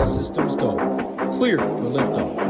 All systems go. Clear for liftoff.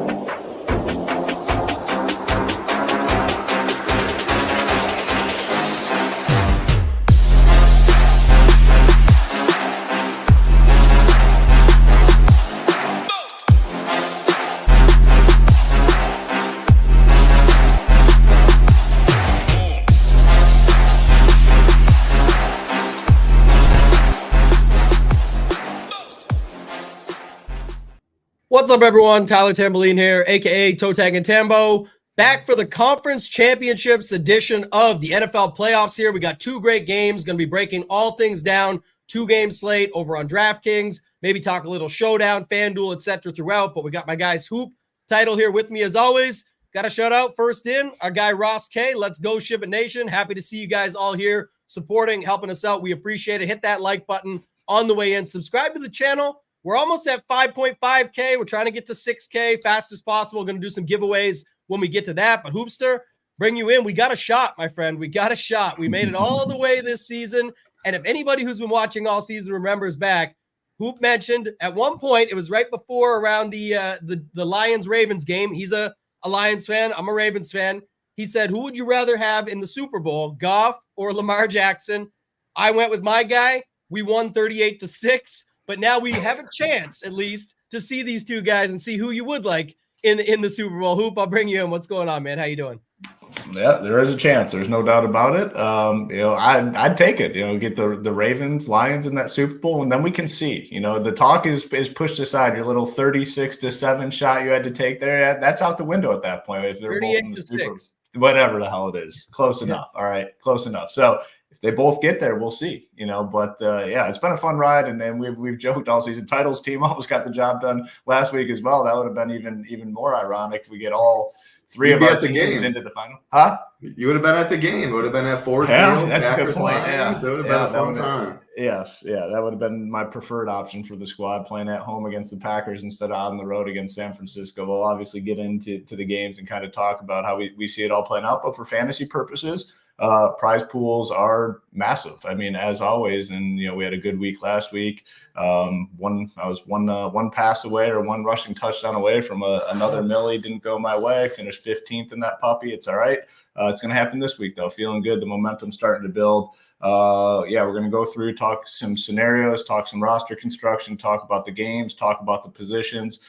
What's up, everyone? Tyler Tamboline here, a.k.a. ToeTagginTambo, back for the Conference Championships edition of the NFL playoffs here. We got two great games, going to be breaking all things down, two-game slate over on DraftKings, maybe talk a little showdown, FanDuel, etc. throughout, but we got my guys Hoop Title here with me as always. Got a shout-out first in, our guy Ross K. Let's go, SHIPIT Nation. Happy to see you guys all here supporting, helping us out. We appreciate it. Hit that like button on the way in. Subscribe to the channel. We're almost at 5.5K. We're trying to get to 6K fast as possible. We're going to do some giveaways when we get to that. But Hoopster, bring you in. We got a shot, my friend. We got a shot. We made it all the way this season. And if anybody who's been watching all season remembers back, Hoop mentioned at one point, it was right before around the Lions-Ravens game. He's a Lions fan. I'm a Ravens fan. He said, who would you rather have in the Super Bowl, Goff or Lamar Jackson? I went with my guy. We won 38-6. But now we have a chance, at least, to see these two guys and see who you would like in the Super Bowl. Hoop, I'll bring you in. What's going on, man? How you doing? Yeah, there is a chance. There's no doubt about it. I'd take it. Get the Ravens, Lions in that Super Bowl, and then we can see. The talk is pushed aside. Your little 36-7 shot you had to take there, that's out the window at that point. If they're both in the Super Bowl, whatever the hell it is, close enough. All right, close enough. So if they both get there, we'll see, but it's been a fun ride. And then we've joked all season. Titles team almost got the job done last week as well. That would have been even more ironic if we get all three of our teams into the final. Huh? You would have been at the game. It would have been at Ford Field. That's a good point. Lions. It would have been a fun time. Yes. Yeah. That would have been my preferred option for the squad, playing at home against the Packers instead of on the road against San Francisco. We'll obviously get into the games and kind of talk about how we see it all playing out. But for fantasy purposes, prize pools are massive. I mean, as always, and we had a good week last week. I was one pass away or one rushing touchdown away from another millie. Didn't go my way. Finished 15th in that puppy. It's all right. It's going to happen this week though. Feeling good. The momentum's starting to build. We're going to go through, talk some scenarios, talk some roster construction, talk about the games, talk about the positions.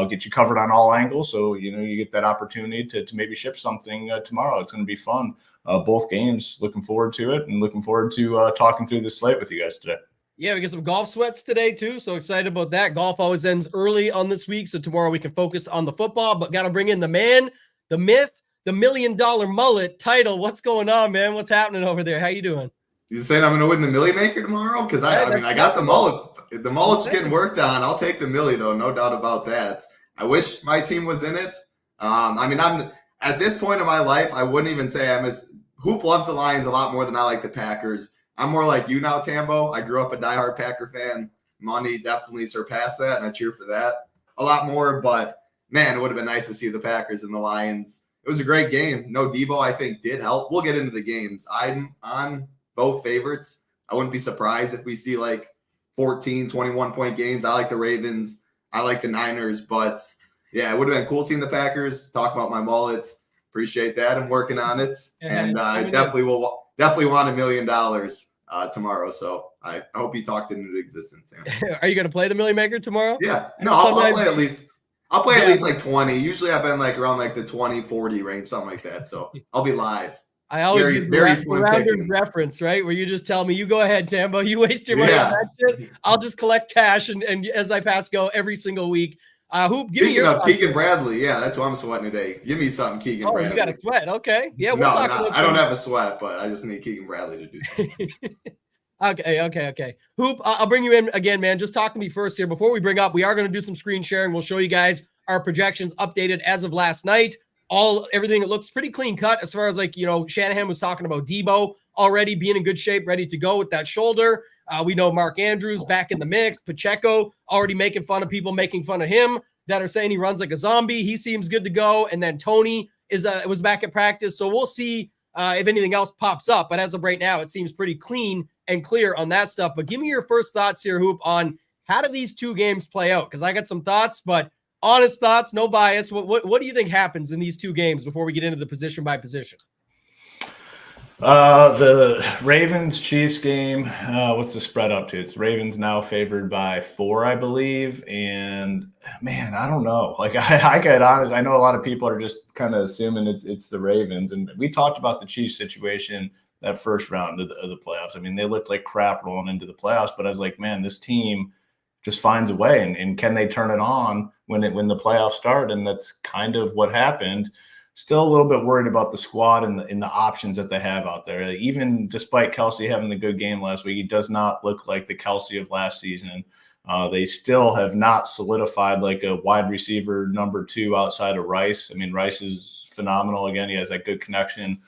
Get you covered on all angles, so you get that opportunity to maybe ship something tomorrow. It's going to be fun. Both games, looking forward to it, and looking forward to talking through the slate with you guys today. Yeah, we get some golf sweats today too, so excited about that. Golf always ends early on this week, so tomorrow we can focus on the football, but got to bring in the man, the myth, the $1 million mullet Title. What's going on, man? What's happening over there? How you doing? You saying I'm going to win the Millie Maker tomorrow? Because I got the mullet. The mullet's getting worked on. I'll take the Millie, though. No doubt about that. I wish my team was in it. I'm at this point in my life, I wouldn't even say Hoop loves the Lions a lot more than I like the Packers. I'm more like you now, Tambo. I grew up a diehard Packer fan. Money definitely surpassed that, and I cheer for that a lot more. But, man, it would have been nice to see the Packers and the Lions. It was a great game. No Debo, I think, did help. We'll get into the games. I'm on both favorites. I wouldn't be surprised if we see like 14, 21-point games. I like the Ravens. I like the Niners. But, yeah, it would have been cool seeing the Packers. Talk about my mullets. Appreciate that. I'm working on it. And I definitely want $1 million tomorrow. So I hope you talked it into existence. Are you going to play the Millie Maker tomorrow? Yeah. No, I'll play at least. I'll play at least like 20. Usually I've been like around like the 20, 40 range, something like that. So I'll be live. I always use the rounded reference, right? Where you just tell me, you go ahead, Tambo. You waste your money on that shit. I'll just collect cash and as I pass go every single week. Hoop, give me your Keegan Bradley. Yeah, that's what I'm sweating today. Give me something, Keegan Bradley. You got a sweat. Okay. Yeah. I don't have a sweat, but I just need Keegan Bradley to do something. Okay. Hoop, I'll bring you in again, man. Just talk to me first here. Before we bring up, we are going to do some screen sharing. We'll show you guys our projections updated as of last night. Everything, it looks pretty clean cut as far as Shanahan was talking about Debo already being in good shape, ready to go with that shoulder. We know Mark Andrews back in the mix. Pacheco already making fun of people, making fun of him that are saying he runs like a zombie. He seems good to go. And then Tony was back at practice. So we'll see if anything else pops up. But as of right now, it seems pretty clean and clear on that stuff. But give me your first thoughts here, Hoop, on How do these two games play out? Because I got some thoughts, but honest thoughts, no bias. What do you think happens in these two games before we get into the position by position? The Ravens-Chiefs game, what's the spread up to? It's Ravens now favored by 4, I believe. And man, I don't know. Like I get honest. I know a lot of people are just kind of assuming it's the Ravens. And we talked about the Chiefs situation that first round of the playoffs. I mean, they looked like crap rolling into the playoffs, but I was like, man, this team just finds a way. And can they turn it on when the playoffs start? And that's kind of what happened. Still a little bit worried about the squad and the options that they have out there. Even despite Kelsey having the good game last week, he does not look like the Kelsey of last season. They still have not solidified like a wide receiver number 2 outside of Rice. I mean, Rice is phenomenal. Again, he has that good connection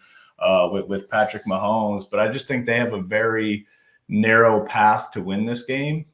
with Patrick Mahomes. But I just think they have a very narrow path to win this game.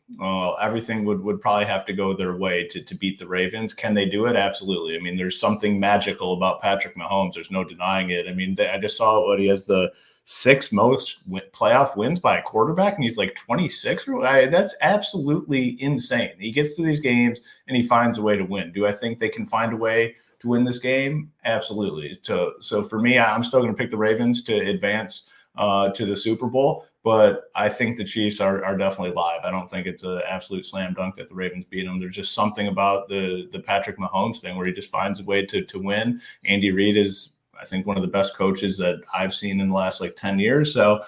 Everything would probably have to go their way to beat the Ravens. Can they do it? Absolutely. I mean, there's something magical about Patrick Mahomes. There's no denying it. I mean, I just saw what he has the 6th most playoff wins by a quarterback, and he's like 26. That's absolutely insane. He gets to these games and he finds a way to win. Do I think they can find a way to win this game? Absolutely. So for me, I'm still going to pick the Ravens to advance to the Super Bowl. But I think the Chiefs are definitely live. I don't think it's an absolute slam dunk that the Ravens beat them. There's just something about the Patrick Mahomes thing where he just finds a way to win. Andy Reid is, I think, one of the best coaches that I've seen in the last 10 years. So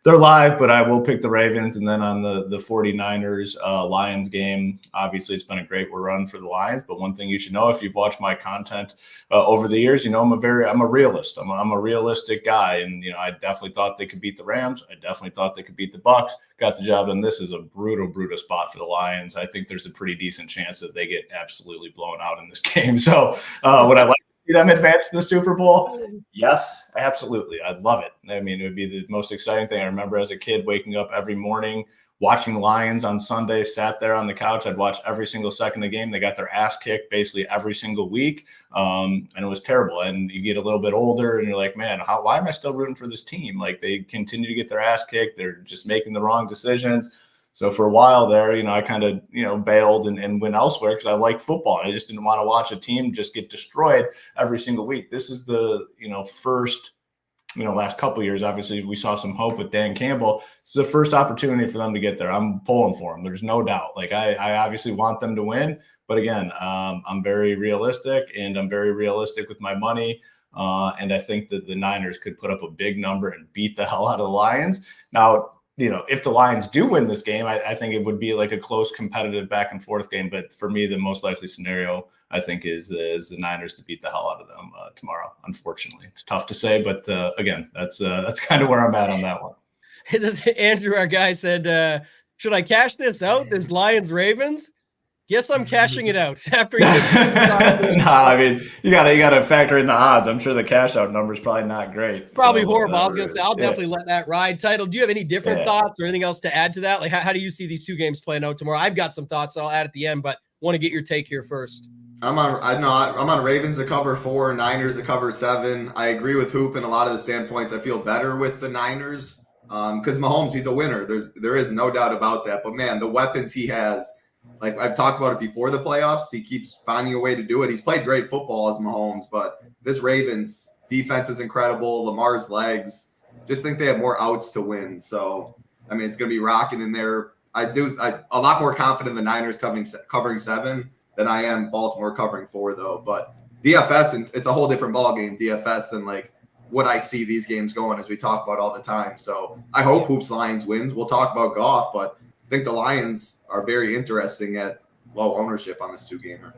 they're live, but I will pick the Ravens. And then on the 49ers Lions game, obviously it's been a great run for the Lions. But one thing you should know, if you've watched my content over the years, I'm a realist. I'm a realistic guy. And, I definitely thought they could beat the Rams. I definitely thought they could beat the Bucs. Got the job. And this is a brutal spot for the Lions. I think there's a pretty decent chance that they get absolutely blown out in this game. So would I like them advance to the Super Bowl? Yes, absolutely. I'd love it. I mean, it would be the most exciting thing. I remember as a kid waking up every morning, watching Lions on Sunday, sat there on the couch. I'd watch every single second of the game. They got their ass kicked basically every single week. And it was terrible. And you get a little bit older and you're like, man, why am I still rooting for this team? Like, they continue to get their ass kicked. They're just making the wrong decisions. So for a while there, I kind of, bailed and went elsewhere because I like football. And I just didn't want to watch a team just get destroyed every single week. This is the, first, last couple of years, obviously we saw some hope with Dan Campbell. It's the first opportunity for them to get there. I'm pulling for them. There's no doubt. Like I obviously want them to win. But again, I'm very realistic and I'm very realistic with my money. And I think that the Niners could put up a big number and beat the hell out of the Lions. Now, if the Lions do win this game, I think it would be like a close, competitive back and forth game. But for me, the most likely scenario, I think, is the Niners to beat the hell out of them tomorrow. Unfortunately, it's tough to say, but again, that's kind of where I'm at on that one. Andrew, our guy, said, should I cash this out? This Lions-Ravens? Guess I'm cashing it out after. I mean, you gotta factor in the odds. I'm sure the cash out number is probably not great. It's probably horrible. I was gonna say I'll definitely let that ride. Title. Do you have any different thoughts or anything else to add to that? Like, how do you see these two games playing out tomorrow? I've got some thoughts that I'll add at the end, but want to get your take here first. I'm on Ravens to cover 4, Niners to cover 7. I agree with Hoop in a lot of the standpoints. I feel better with the Niners because Mahomes, he's a winner. There is no doubt about that. But man, the weapons he has. Like I've talked about it before the playoffs, he keeps finding a way to do it. He's played great football as Mahomes, but this Ravens defense is incredible. Lamar's legs, just think they have more outs to win. So, I mean, it's going to be rocking in there. I'm a lot more confident the Niners covering 7 than I am Baltimore covering 4, though. But DFS, and it's a whole different ballgame, DFS, than like what I see these games going as we talk about all the time. So I hope Hoops Lions wins. We'll talk about golf, but I think the Lions are very interesting at low ownership on this 2-gamer.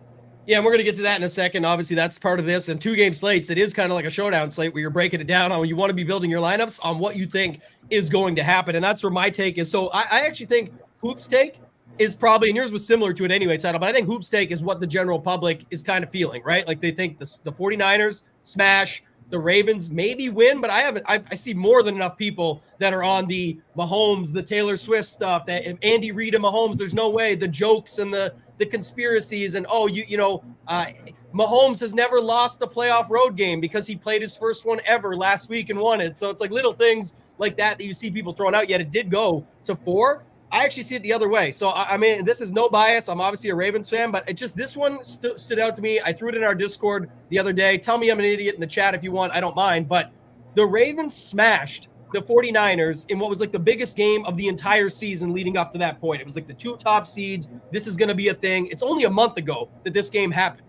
Yeah, and we're going to get to that in a second. Obviously, that's part of this. And 2-game slates, it is kind of like a showdown slate where you're breaking it down on when you want to be building your lineups on what you think is going to happen. And that's where my take is. So I actually think Hoop's take is probably, and yours was similar to it anyway, Title, but I think Hoop's take is what the general public is kind of feeling, right? Like they think the 49ers smash, the Ravens maybe win, but I see more than enough people that are on the Mahomes, the Taylor Swift stuff, that Andy Reid and Mahomes, there's no way, the jokes and the conspiracies and Mahomes has never lost a playoff road game because he played his first one ever last week and won it. So it's like little things like that you see people throwing out, yet it did go to 4. I actually see it the other way. So, I mean, this is no bias. I'm obviously a Ravens fan, but this one stood out to me. I threw it in our Discord the other day. Tell me I'm an idiot in the chat if you want. I don't mind. But the Ravens smashed the 49ers in what was like the biggest game of the entire season leading up to that point. It was like the 2 top seeds. This is going to be a thing. It's only a month ago that this game happened.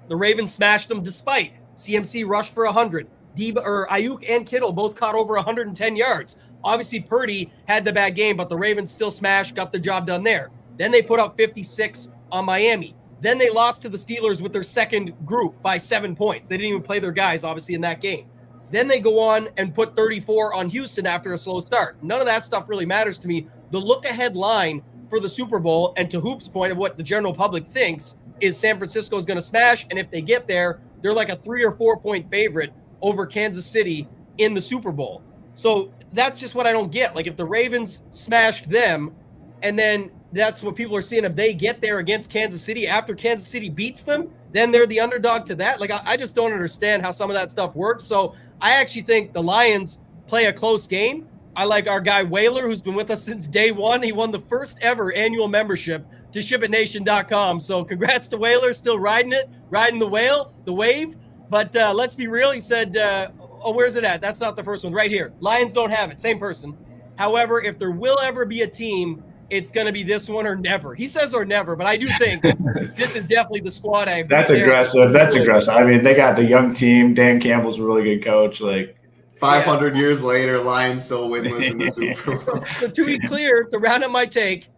The Ravens smashed them despite CMC rushed for 100. Ayuk and Kittle both caught over 110 yards. Obviously, Purdy had the bad game, but the Ravens still smashed, got the job done there. Then they put up 56 on Miami. Then they lost to the Steelers with their second group by 7 points. They didn't even play their guys, obviously, in that game. Then they go on and put 34 on Houston after a slow start. None of that stuff really matters to me. The look-ahead line for the Super Bowl, and to Hoop's point of what the general public thinks, is San Francisco is going to smash, and if they get there, they're like a 3 or 4 point favorite over Kansas City in the Super Bowl. So that's just what I don't get. Like, if the Ravens smashed them, and then that's what people are seeing, if they get there against Kansas City after Kansas City beats them, then they're the underdog to that. Like, I just don't understand how some of that stuff works. So I actually think the Lions play a close game. I like our guy Whaler, who's been with us since day one. He won the first ever annual membership to ShipItNation.com. So congrats to Whaler, still riding the wave. But let's be real. He said, where's it at? That's not the first one. Right here. Lions don't have it. Same person. However, if there will ever be a team, it's going to be this one or never. He says or never, but I do think this is definitely the squad. That's aggressive. That's aggressive. I mean, they got the young team. Dan Campbell's a really good coach. Like, 500 years later, Lions still winless in the Super Bowl. So to be clear, to round up my take,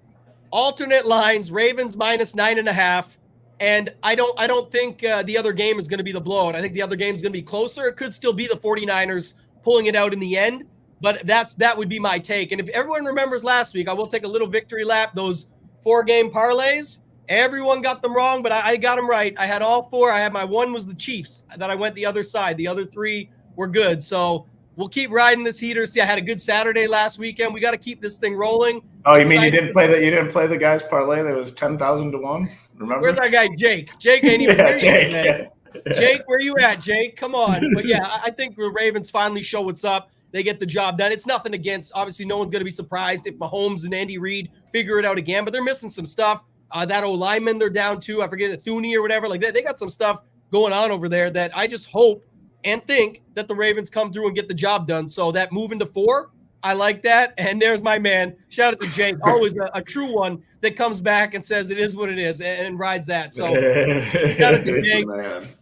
alternate lines, Ravens minus 9.5. And I don't think the other game is going to be the blowout. I think the other game is going to be closer. It could still be the 49ers pulling it out in the end, but that would be my take. And if everyone remembers last week, I will take a little victory lap. Those 4-game parlays, everyone got them wrong, but I got them right. I had all 4. I had my one was the Chiefs that I went the other side. The other 3 were good. So we'll keep riding this heater. See, I had a good Saturday last weekend. We got to keep this thing rolling. Oh, you mean you didn't play that? You didn't play the guys parlay that was 10,000 to 1? Remember? Where's our guy Jake? Jake ain't even yeah, here Jake. yet, man. Jake, where you at, Jake? Come on. But yeah, I think the Ravens finally show what's up. They get the job done. It's nothing against. Obviously, no one's going to be surprised if Mahomes and Andy Reid figure it out again. But they're missing some stuff. That O-lineman they're down to, I forget, Thuney or whatever. Like they got some stuff going on over there that I just hope and think that the Ravens come through and get the job done. So that move into 4, I like that. And there's my man. Shout out to Jake. Always a true one that comes back and says it is what it is and rides that. So shout out to Jake.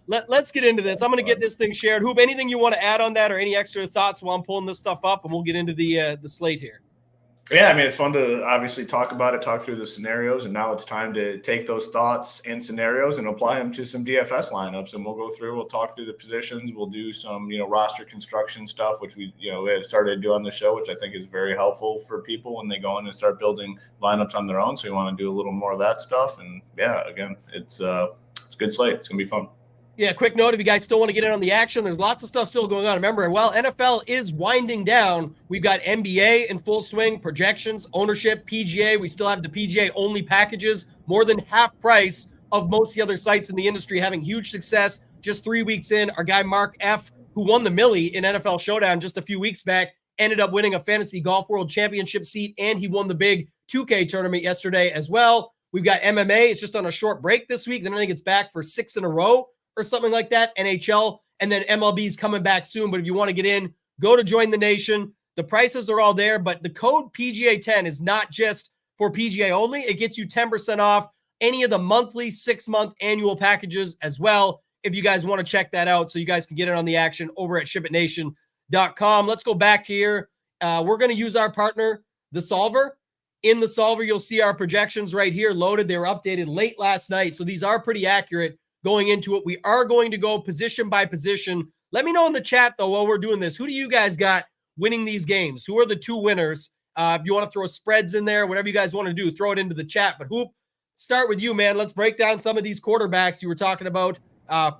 Let's get into this. I'm going to get this thing shared. Hoop, anything you want to add on that or any extra thoughts while I'm pulling this stuff up, and we'll get into the slate here. Yeah, I mean, it's fun to obviously talk about it, talk through the scenarios, and now it's time to take those thoughts and scenarios and apply them to some DFS lineups. And we'll talk through the positions. We'll do some, roster construction stuff, which we had started to do on the show, which I think is very helpful for people when they go in and start building lineups on their own. So we want to do a little more of that stuff. And yeah, again, it's a good slate. It's gonna be fun. Yeah, quick note, if you guys still want to get in on the action, there's lots of stuff still going on. Remember, while NFL is winding down, we've got NBA in full swing, projections, ownership, PGA. We still have the PGA-only packages, more than half price of most of the other sites in the industry, having huge success. Just 3 weeks in, our guy Mark F., who won the Millie in NFL Showdown just a few weeks back, ended up winning a Fantasy Golf World Championship seat, and he won the big 2K tournament yesterday as well. We've got MMA. It's just on a short break this week. Then I think it's back for 6 in a row or something like that, NHL, and then MLB's coming back soon. But if you want to get in, go to Join the Nation. The prices are all there, but the code PGA10 is not just for PGA only. It gets you 10% off any of the monthly, 6-month, annual packages as well, if you guys want to check that out, so you guys can get in on the action over at ShipItNation.com. Let's go back here. We're going to use our partner, The Solver. In The Solver, you'll see our projections right here loaded. They were updated late last night, so these are pretty accurate going into it. We are going to go position by position. Let me know in the chat, though, while we're doing this, who do you guys got winning these games? Who are the 2 winners? If you want to throw spreads in there, whatever you guys want to do, throw it into the chat. But Hoop, start with you, man. Let's break down some of these quarterbacks you were talking about.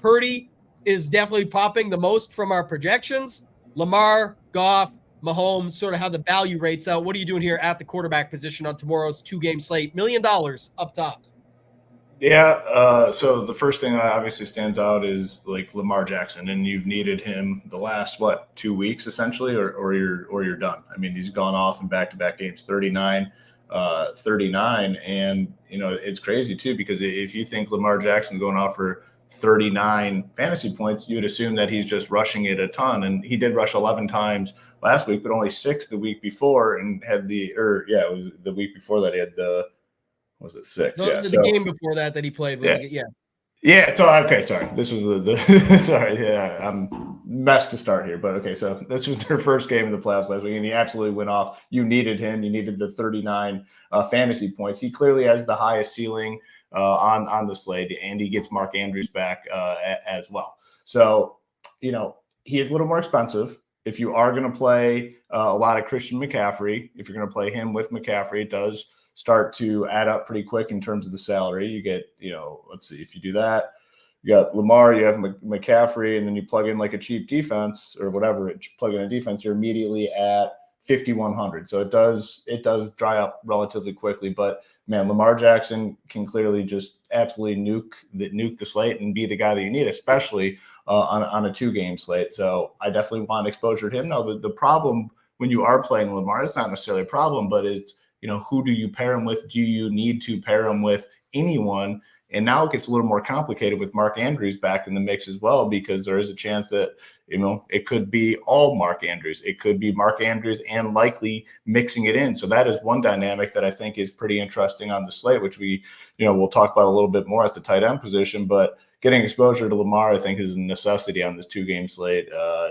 Purdy is definitely popping the most from our projections. Lamar, Goff, Mahomes, sort of how the value rates out. What are you doing here at the quarterback position on tomorrow's 2-game slate? $1 million up top. Yeah, so the first thing that obviously stands out is like Lamar Jackson, and you've needed him the last 2 weeks essentially, or you're done. I mean, he's gone off in back-to-back games, 39 39. And, it's crazy too, because if you think Lamar Jackson's going off for 39 fantasy points, you would assume that he's just rushing it a ton. And he did rush 11 times last week, but only 6 the week before, and had it was the week before that he had was it 6? The game before that he played was Yeah. So, okay. Sorry. This was the sorry. Yeah. I'm messed to start here, but okay. So this was their first game in the playoffs last week, and he absolutely went off. You needed him. You needed the 39 fantasy points. He clearly has the highest ceiling on the slate, and he gets Mark Andrews back as well. So, he is a little more expensive. If you are going to play a lot of Christian McCaffrey, if you're going to play him with McCaffrey, it does start to add up pretty quick in terms of the salary. You get, let's see, if you do that, you got Lamar, you have McCaffrey, and then you plug in like a cheap defense or whatever, plug in a defense, you're immediately at 5,100. So it does dry up relatively quickly. But man, Lamar Jackson can clearly just absolutely nuke the slate and be the guy that you need, especially on a 2-game slate. So I definitely want exposure to him. Now, the problem when you are playing Lamar, it's not necessarily a problem, but it's, who do you pair him with? Do you need to pair him with anyone? And now it gets a little more complicated with Mark Andrews back in the mix as well, because there is a chance that, it could be all Mark Andrews. It could be Mark Andrews and likely mixing it in. So that is one dynamic that I think is pretty interesting on the slate, which we'll talk about a little bit more at the tight end position. But getting exposure to Lamar, I think, is a necessity on this 2-game slate.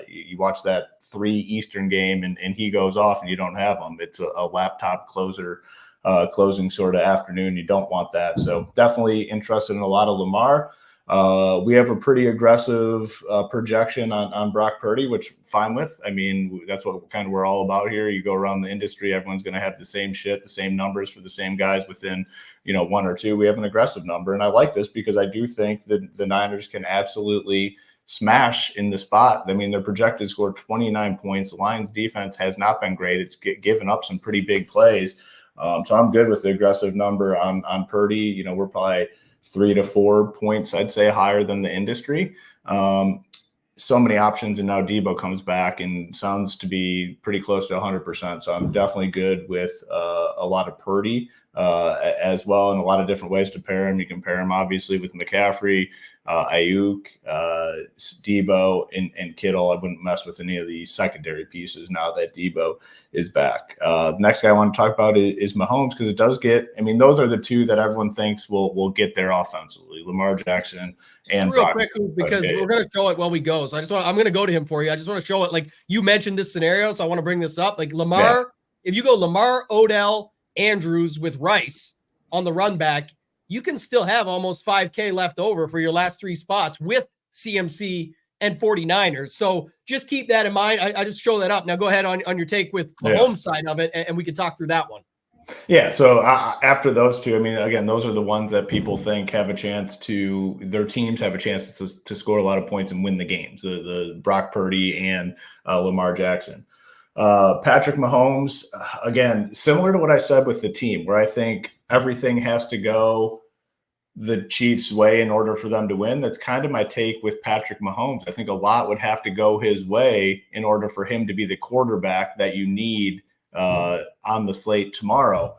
You watch that 3 Eastern game and he goes off and you don't have him. It's a laptop closing sort of afternoon. You don't want that. So definitely interested in a lot of Lamar. We have a pretty aggressive projection on Brock Purdy, which I'm fine with. I mean, that's what kind of we're all about here. You go around the industry, everyone's going to have the same the same numbers for the same guys within, 1 or 2. We have an aggressive number. And I like this because I do think that the Niners can absolutely smash in the spot. I mean, they're projected to score 29 points. The Lions defense has not been great. It's given up some pretty big plays. So I'm good with the aggressive number on Purdy. We're probably 3 to 4 points, I'd say, higher than the industry. So many options, and now Debo comes back and sounds to be pretty close to 100%. So I'm definitely good with a lot of Purdy as well, and a lot of different ways to pair him. You can pair him obviously with McCaffrey, Ayuk, Debo, and Kittle. I wouldn't mess with any of the secondary pieces now that Debo is back. The next guy I want to talk about is Mahomes, because it does those are the 2 that everyone thinks will get there offensively, Lamar Jackson and real quick, because we're going to show it while we go. So I'm going to go to him for you. I just want to show it. Like you mentioned this scenario, so I want to bring this up. Like Lamar, if you go Lamar, Odell, Andrews with Rice on the run back, you can still have almost 5K left over for your last 3 spots with CMC and 49ers. So just keep that in mind. I just show that up. Now go ahead on your take with Mahomes side of it, and we can talk through that one. Yeah. So after those 2, I mean, again, those are the ones that people think have a chance their teams have a chance to score a lot of points and win the games. The Brock Purdy and Lamar Jackson. Patrick Mahomes, again, similar to what I said with the team, where I think everything has to go the Chiefs' way in order for them to win. That's kind of my take with Patrick Mahomes. I think a lot would have to go his way in order for him to be the quarterback that you need on the slate tomorrow.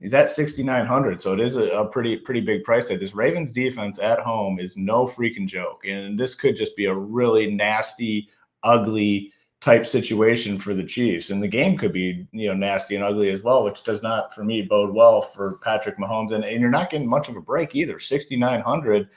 He's at 6,900, so it is a pretty big price tag. This Ravens defense at home is no freaking joke, and this could just be a really nasty, ugly type situation for the Chiefs. And the game could be, nasty and ugly as well, which does not, for me, bode well for Patrick Mahomes. And you're not getting much of a break either. 6,900.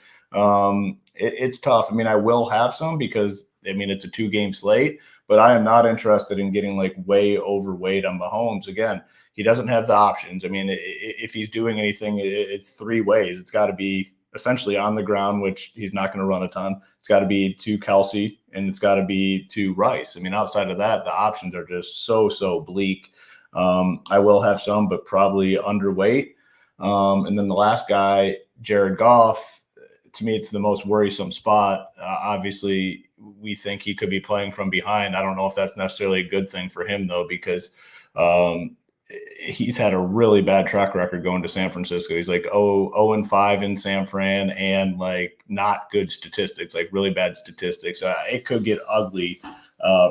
It's tough. I mean, I will have some because, it's a 2-game slate, but I am not interested in getting like way overweight on Mahomes. Again, he doesn't have the options. I mean, if he's doing anything, it's 3 ways. It's got to be essentially on the ground, which he's not going to run a ton. It's got to be to Kelsey, and it's got to be to Rice. I mean, outside of that, the options are just so bleak. I will have some, but probably underweight. And then the last guy, Jared Goff, to me, it's the most worrisome spot. Obviously, we think he could be playing from behind. I don't know if that's necessarily a good thing for him, though, because he's had a really bad track record going to San Francisco. He's like 0-5 in San Fran, and like not good statistics, like really bad statistics. It could get ugly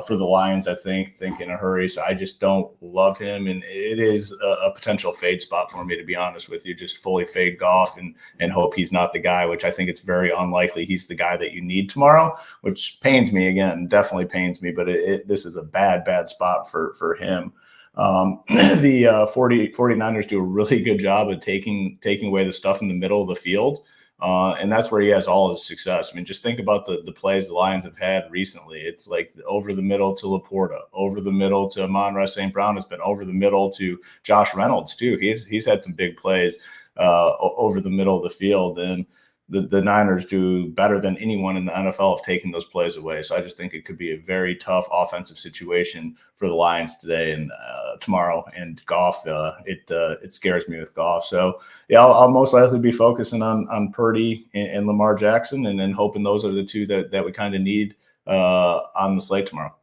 for the Lions, I think in a hurry. So I just don't love him. And it is a potential fade spot for me, to be honest with you. Just fully fade Goff and hope he's not the guy, which I think it's very unlikely he's the guy that you need tomorrow, which pains me again, definitely pains me. But this is a bad spot for him. The 49ers do a really good job of taking away the stuff in the middle of the field. And that's where he has all his success. I mean, just think about the plays the Lions have had recently. It's like over the middle to Laporta, over the middle to Amon-Ra St. Brown. It's been over the middle to Josh Reynolds too. He's had some big plays over the middle of the field, and the Niners do better than anyone in the NFL of taking those plays away. So I just think it could be a very tough offensive situation for the Lions today and tomorrow. And Goff, it scares me with Goff. So yeah, I'll most likely be focusing on Purdy and Lamar Jackson, and then hoping those are the two that we kind of need on the slate tomorrow.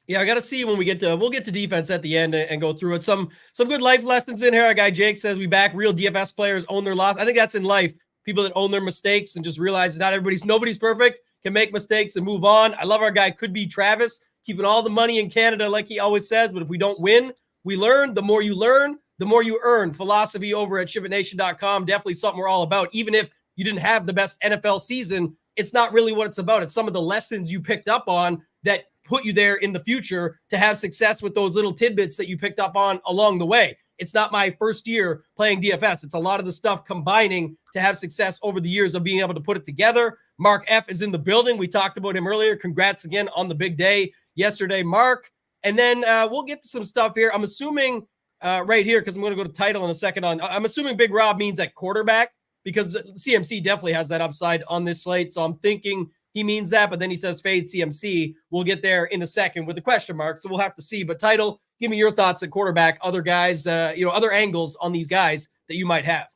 Yeah, I got to see when we'll get to defense at the end and go through it. Some good life lessons in here. Our guy Jake says we back real DFS players own their loss. I think that's in life. People that own their mistakes and just realize that nobody's perfect, can make mistakes and move on. I love our guy Could Be Travis, keeping all the money in Canada like he always says, but if we don't win, we learn. The more you learn, the more you earn. Philosophy over at SHIPITNation.com. Definitely something we're all about. Even if you didn't have the best NFL season, it's not really what it's about. It's some of the lessons you picked up on that put you there in the future to have success with those little tidbits that you picked up on along the way. It's not my first year playing DFS. It's a lot of the stuff combining to have success over the years of being able to put it together. Mark F is in the building. We talked about him earlier. Congrats again on the big day yesterday, Mark. And then we'll get to some stuff here. I'm assuming right here, because I'm going to go to title in a second. I'm assuming Big Rob means at quarterback, because CMC definitely has that upside on this slate. So I'm thinking he means that, but then he says fade CMC. We'll get there in a second with the question mark. So we'll have to see. But title, give me your thoughts at quarterback, other guys, other angles on these guys that you might have.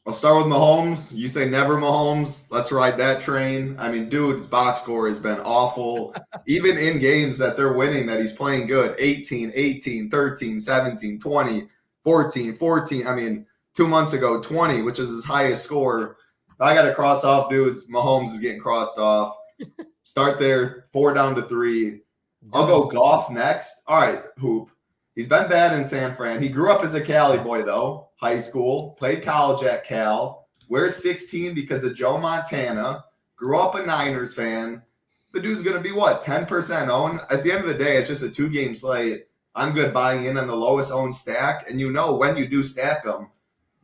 I'll start with Mahomes. You say never Mahomes. Let's ride that train. I mean, dude's box score has been awful. Even in games that they're winning, that he's playing good. 18, 18, 13, 17, 20, 14, 14. I mean, 2 months ago, 20, which is his highest score. If I got to cross off dudes, Mahomes is getting crossed off. Start there, 4 down to 3. I'll go Goff next. All right, Hoop. He's been bad in San Fran. He grew up as a Cali boy, though. High school, played college at Cal. Wears 16 because of Joe Montana. Grew up a Niners fan. The dude's going to be, 10% owned? At the end of the day, it's just a 2-game slate. I'm good buying in on the lowest owned stack. And when you do stack them,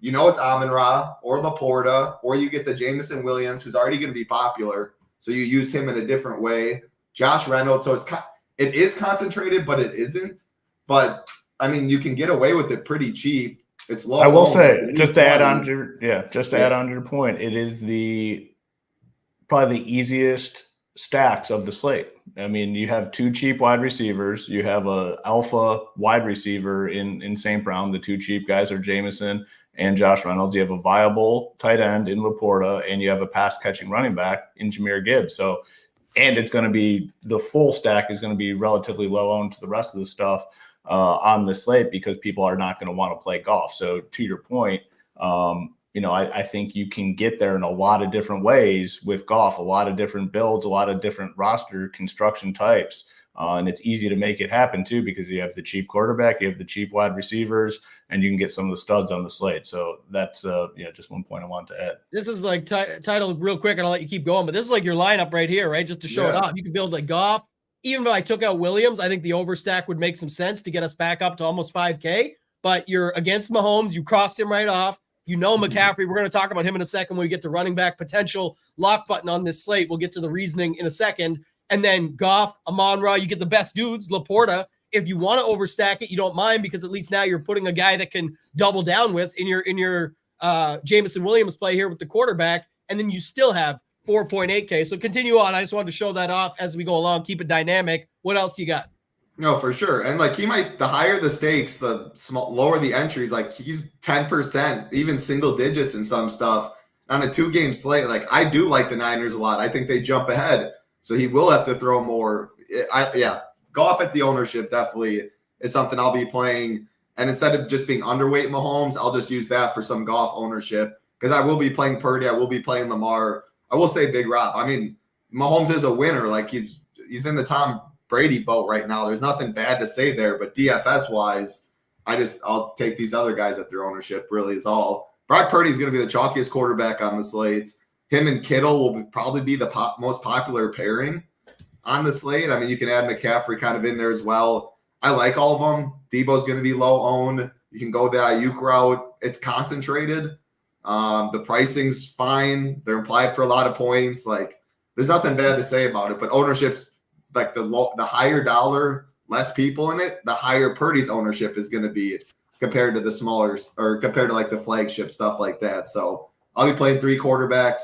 it's Amon-Ra or Laporta, or you get the Jameson Williams, who's already going to be popular. So you use him in a different way. Josh Reynolds. So it is concentrated, but it isn't. But, I mean, you can get away with it pretty cheap. It's low. I will say, just to add on to your point, it is probably the easiest stacks of the slate. I mean, you have 2 cheap wide receivers. You have a alpha wide receiver in St. Brown. The 2 cheap guys are Jameson and Josh Reynolds. You have a viable tight end in Laporta, and you have a pass-catching running back in Jahmyr Gibbs. So, and it's going to be the full stack is going to be relatively low owned to the rest of the stuff on the slate, because people are not going to want to play Goff. So to your point, I think you can get there in a lot of different ways with Goff, a lot of different builds, a lot of different roster construction types. And it's easy to make it happen too, because you have the cheap quarterback, you have the cheap wide receivers, and you can get some of the studs on the slate. So that's just one point I want to add. This is like title real quick, and I'll let you keep going. But this is like your lineup right here, right? Just to show it off. You can build like Goff. Even if I took out Williams, I think the overstack would make some sense to get us back up to almost 5K. But you're against Mahomes. You crossed him right off. McCaffrey. We're going to talk about him in a second when we get to running back potential lock button on this slate. We'll get to the reasoning in a second. And then Goff, Amon-Ra, you get the best dudes. Laporta, if you want to overstack it, you don't mind, because at least now you're putting a guy that can double down with in your Jameson Williams play here with the quarterback. And then you still have 4.8K. So continue on. I just wanted to show that off as we go along. Keep it dynamic. What else do you got? No, for sure. And the higher the stakes, the lower the entries. He's 10%, even single digits in some stuff on a 2-game slate. I do like the Niners a lot. I think they jump ahead. So he will have to throw more. Goff at the ownership definitely is something I'll be playing. And instead of just being underweight Mahomes, I'll just use that for some Goff ownership, because I will be playing Purdy. I will be playing Lamar. I will say Big Rob. I mean, Mahomes is a winner. He's in the Tom Brady boat right now. There's nothing bad to say there, but DFS wise, I'll take these other guys at their ownership. Really is all. Brock Purdy is going to be the chalkiest quarterback on the slate. Him and Kittle will probably be the most popular pairing on the slate. I mean, you can add McCaffrey kind of in there as well. I like all of them. Debo's going to be low owned. You can go the Ayuk route. It's concentrated. The pricing's fine. They're implied for a lot of points. Like, there's nothing bad to say about it. But ownership's like the higher dollar, less people in it, the higher Purdy's ownership is going to be compared to the smaller or compared to like the flagship stuff like that. So I'll be playing 3 quarterbacks.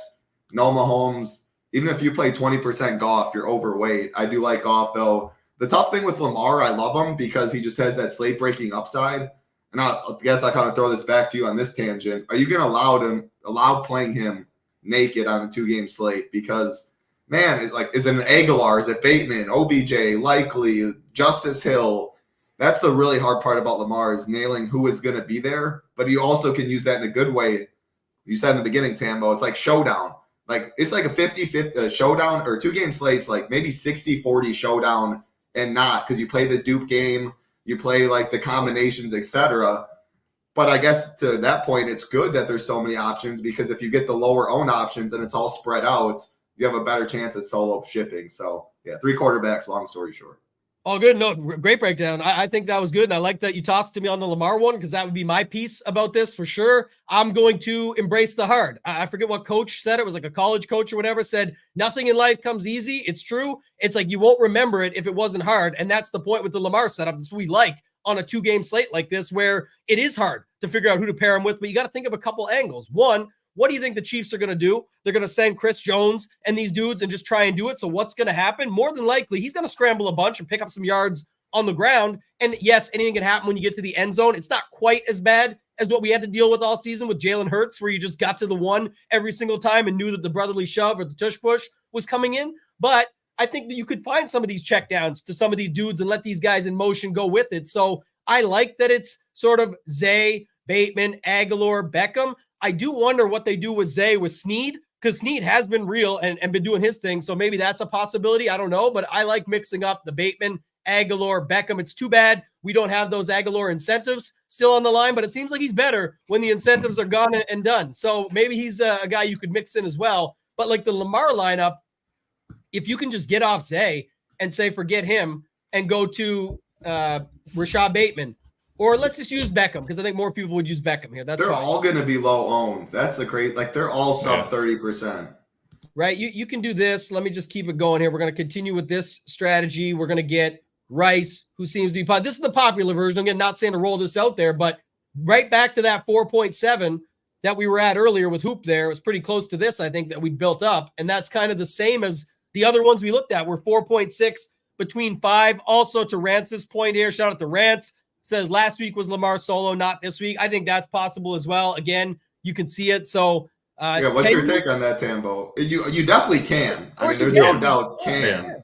No Mahomes. Even if you play 20% Goff, you're overweight. I do like Goff though. The tough thing with Lamar, I love him because he just has that slate breaking upside. And I guess I kind of throw this back to you on this tangent. Are you going to allow playing him naked on a 2-game slate? Because, man, is it an Aguilar? Is it Bateman, OBJ, Likely, Justice Hill? That's the really hard part about Lamar is nailing who is going to be there. But you also can use that in a good way. You said in the beginning, Tambo, it's like showdown. Like, it's like a 50-50 showdown or 2-game slates, like maybe 60-40 showdown and not because you play the dupe game. You play like the combinations, etc. But I guess to that point, it's good that there's so many options because if you get the lower own options and it's all spread out, you have a better chance at solo shipping. So yeah, 3 quarterbacks, long story short. All good. No, great breakdown. I think that was good. And I like that you tossed to me on the Lamar one because that would be my piece about this for sure. I'm going to embrace the hard. I forget what coach said. It was like a college coach or whatever said, nothing in life comes easy. It's true. It's like you won't remember it if it wasn't hard. And that's the point with the Lamar setup. That's what we like on a 2-game slate like this where it is hard to figure out who to pair him with. But you got to think of a couple angles. One, what do you think the Chiefs are going to do? They're going to send Chris Jones and these dudes and just try and do it. So what's going to happen? More than likely, he's going to scramble a bunch and pick up some yards on the ground. And yes, anything can happen when you get to the end zone. It's not quite as bad as what we had to deal with all season with Jalen Hurts, where you just got to the one every single time and knew that the brotherly shove or the tush push was coming in. But I think that you could find some of these checkdowns to some of these dudes and let these guys in motion go with it. So I like that it's sort of Zay, Bateman, Aguilar, Beckham. I do wonder what they do with Zay with Snead, because Snead has been real and been doing his thing. So maybe that's a possibility. I don't know, but I like mixing up the Bateman, Aguilar, Beckham. It's too bad we don't have those Aguilar incentives still on the line, but it seems like he's better when the incentives are gone and done. So maybe he's a guy you could mix in as well. But like the Lamar lineup, if you can just get off Zay and say, forget him and go to Rashad Bateman, or let's just use Beckham because I think more people would use Beckham here. They're all going to be low owned. That's the great, like they're all sub 30%. Right. You can do this. Let me just keep it going here. We're going to continue with this strategy. We're going to get Rice, who seems to be popular. This is the popular version. Again, not saying to roll this out there, but right back to that 4.7 that we were at earlier with Hoop there. It was pretty close to this, I think, that we built up. And that's kind of the same as the other ones we looked at. We're 4.6 between 5. Also to Rance's point here, shout out to Rance. Says last week was Lamar solo, not this week. I think that's possible as well. Again, you can see it. So, what's your take on that, Tambo? You definitely can. I mean, there's no doubt can.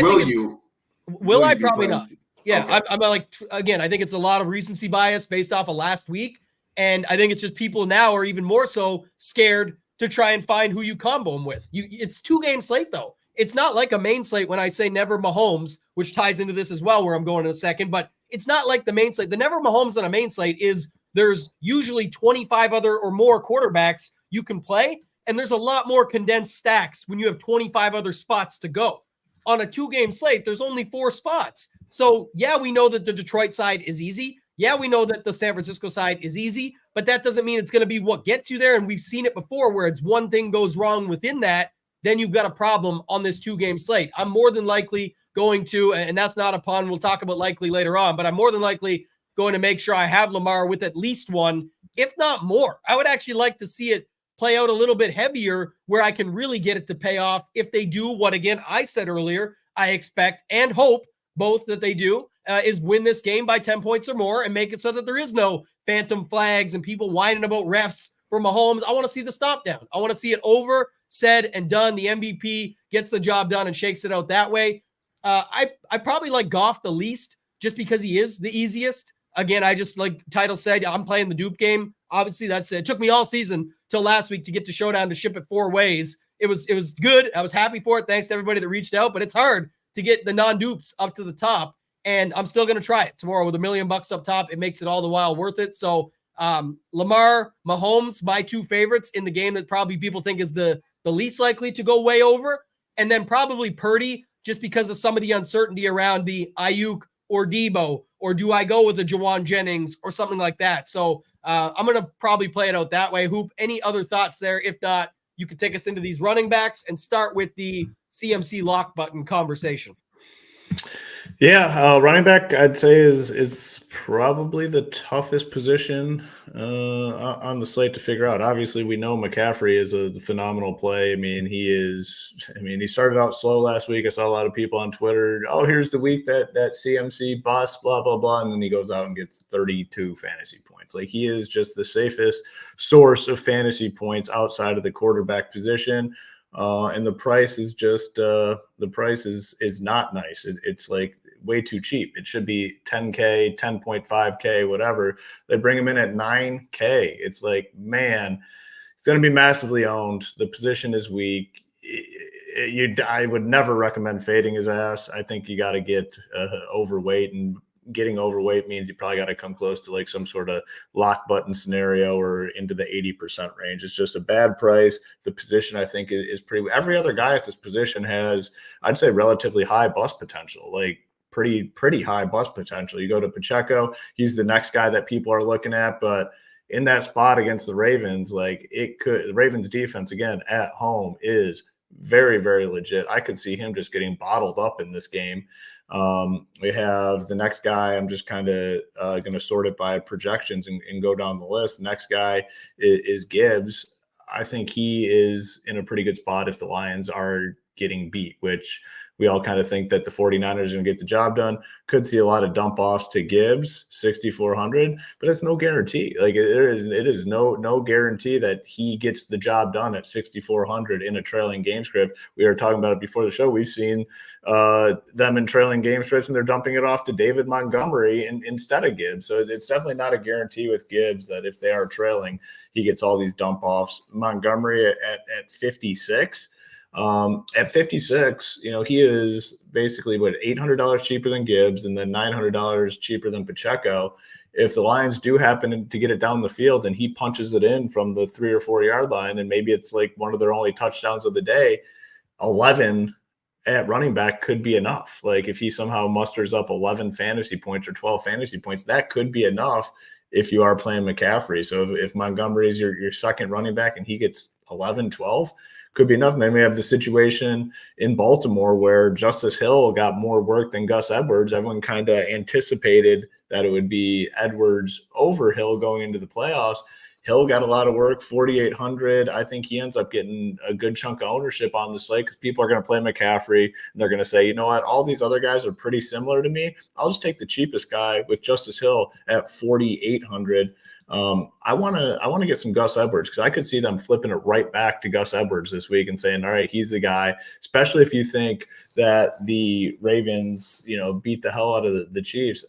Will you? Will I? Probably not. Yeah, okay. I'm like, again, I think it's a lot of recency bias based off of last week. And I think it's just people now are even more so scared to try and find who you combo them with. It's 2-game slate, though. It's not like a main slate when I say never Mahomes, which ties into this as well, where I'm going in a second. But it's not like the main slate. The never Mahomes on a main slate is there's usually 25 other or more quarterbacks you can play. And there's a lot more condensed stacks when you have 25 other spots to go. On a 2-game slate, there's only 4 spots. So, yeah, we know that the Detroit side is easy. Yeah, we know that the San Francisco side is easy, but that doesn't mean it's going to be what gets you there. And we've seen it before where it's one thing goes wrong within that, then you've got a problem on this 2-game slate. I'm more than likely going to, and that's not a pun, we'll talk about likely later on, but I'm more than likely going to make sure I have Lamar with at least one, if not more. I would actually like to see it play out a little bit heavier where I can really get it to pay off if they do what, again, I said earlier, I expect and hope both that they do, is win this game by 10 points or more and make it so that there is no phantom flags and people whining about refs for Mahomes. I want to see the stop down. I want to see it over, said, and done. The MVP gets the job done and shakes it out that way. I probably like Goff the least just because he is the easiest. Again, I just, like Title said, I'm playing the dupe game. Obviously, it took me all season till last week to get to Showdown to ship it 4 ways. It was good. I was happy for it. Thanks to everybody that reached out, but it's hard to get the non-dupes up to the top. And I'm still going to try it tomorrow with $1 million up top. It makes it all the while worth it. So Lamar, Mahomes, my two favorites in the game that probably people think is the least likely to go way over. And then probably Purdy, just because of some of the uncertainty around the Ayuk or Debo, or do I go with the Jawan Jennings or something like that? So I'm going to probably play it out that way. Hoop, any other thoughts there? If not, you could take us into these running backs and start with the CMC lock button conversation. Yeah, running back I'd say is probably the toughest position on the slate to figure out. Obviously, we know McCaffrey is a phenomenal play. I mean, he started out slow last week. I saw a lot of people on Twitter, oh, here's the week that CMC bust, blah, blah, blah. And then he goes out and gets 32 fantasy points. Like, he is just the safest source of fantasy points outside of the quarterback position. And the price is just the price is not nice. It's like way too cheap. It should be 10K, 10.5K, whatever. They bring him in at 9K. It's like, man, it's going to be massively owned. The position is weak. I would never recommend fading his ass. I think you got to get overweight, and getting overweight means you probably got to come close to like some sort of lock button scenario or into the 80% range. It's just a bad price. The position, I think, is pretty. Every other guy at this position has, I'd say, relatively high bust potential, like pretty high bust potential. You go to Pacheco, he's the next guy that people are looking at, but in that spot against the Ravens, like the Ravens defense again at home is very, very legit. I could see him just getting bottled up in this game. We have the next guy. I'm just kind of going to sort it by projections and go down the list. The next guy is Gibbs. I think he is in a pretty good spot if the Lions are getting beat, which we all kind of think that the 49ers are going to get the job done. Could see a lot of dump offs to Gibbs, 6,400, but it's no guarantee. Like it is no guarantee that he gets the job done at 6,400 in a trailing game script. We were talking about it before the show. We've seen them in trailing game scripts, and they're dumping it off to David Montgomery instead of Gibbs. So it's definitely not a guarantee with Gibbs that if they are trailing, he gets all these dump offs. Montgomery at 56. At 56, he is basically $800 cheaper than Gibbs and then $900 cheaper than Pacheco. If the Lions do happen to get it down the field and he punches it in from the 3 or 4 yard line, and maybe it's like one of their only touchdowns of the day, 11 at running back could be enough. Like if he somehow musters up 11 fantasy points or 12 fantasy points, that could be enough if you are playing McCaffrey. So if Montgomery is your second running back and he gets 11, 12, could be enough. And then we have the situation in Baltimore where Justice Hill got more work than Gus Edwards. Everyone kind of anticipated that it would be Edwards over Hill going into the playoffs. Hill got a lot of work, 4,800. I think he ends up getting a good chunk of ownership on the slate because people are going to play McCaffrey and they're going to say, you know what, all these other guys are pretty similar to me. I'll just take the cheapest guy with Justice Hill at 4,800. I want to get some Gus Edwards because I could see them flipping it right back to Gus Edwards this week and saying, all right, he's the guy, especially if you think that the Ravens, beat the hell out of the Chiefs.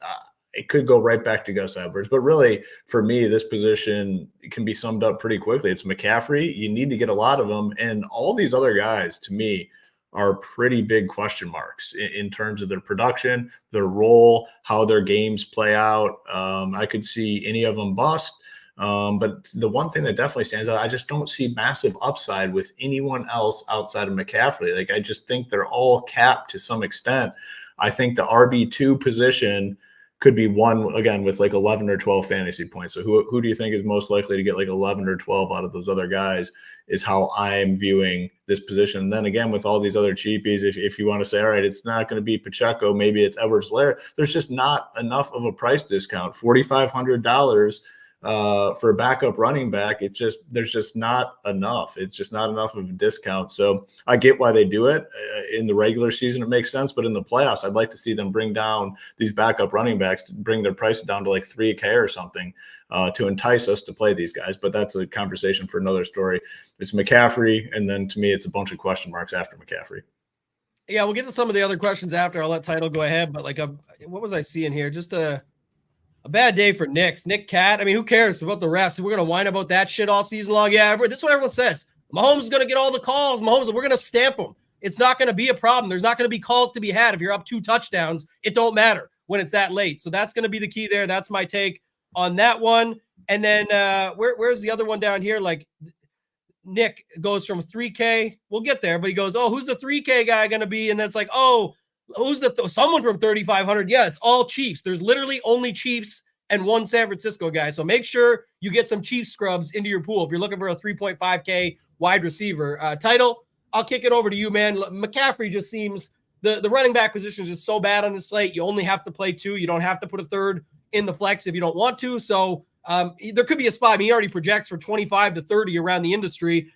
It could go right back to Gus Edwards. But really, for me, this position can be summed up pretty quickly. It's McCaffrey. You need to get a lot of them. And all these other guys, to me, are pretty big question marks in terms of their production, their role, how their games play out. I could see any of them bust. But the one thing that definitely stands out, I just don't see massive upside with anyone else outside of McCaffrey. Like, I just think they're all capped to some extent. I think the RB2 position could be one, again, with like 11 or 12 fantasy points. So who do you think is most likely to get like 11 or 12 out of those other guys is how I'm viewing this position. And then again, with all these other cheapies, if you want to say, all right, it's not going to be Pacheco, maybe it's Edwards-Helaire, there's just not enough of a price discount. $4,500 for a backup running back, there's just not enough. It's just not enough of a discount. So I get why they do it. In the regular season, it makes sense. But in the playoffs, I'd like to see them bring down these backup running backs, bring their price down to like 3K or something to entice us to play these guys. But that's a conversation for another story. It's McCaffrey. And then to me, it's a bunch of question marks after McCaffrey. Yeah, we'll get to some of the other questions after. I'll let Title go ahead. But what was I seeing here? Just a bad day for Nick Cat. I mean, who cares about the refs? We're going to whine about that shit all season long. Yeah, this is what everyone says. Mahomes is going to get all the calls. We're going to stamp him. it's not going to be a problem. There's not going to be calls to be had. If you're up 2 touchdowns, it don't matter when it's that late. So that's going to be the key there. That's my take on that one. And then where's the other one down here? Like Nick goes from 3K. We'll get there, but he goes, oh, who's the 3K guy going to be? And that's like, oh, who's someone from 3,500? Yeah, it's all Chiefs. There's literally only Chiefs and one San Francisco guy. So make sure you get some Chiefs scrubs into your pool if you're looking for a 3.5K wide receiver. Title, I'll kick it over to you, man. McCaffrey just seems the running back position is just so bad on the slate. You only have to play 2. You don't have to put a third in the flex if you don't want to. So there could be a spot. I mean, he already projects for 25 to 30 around the industry.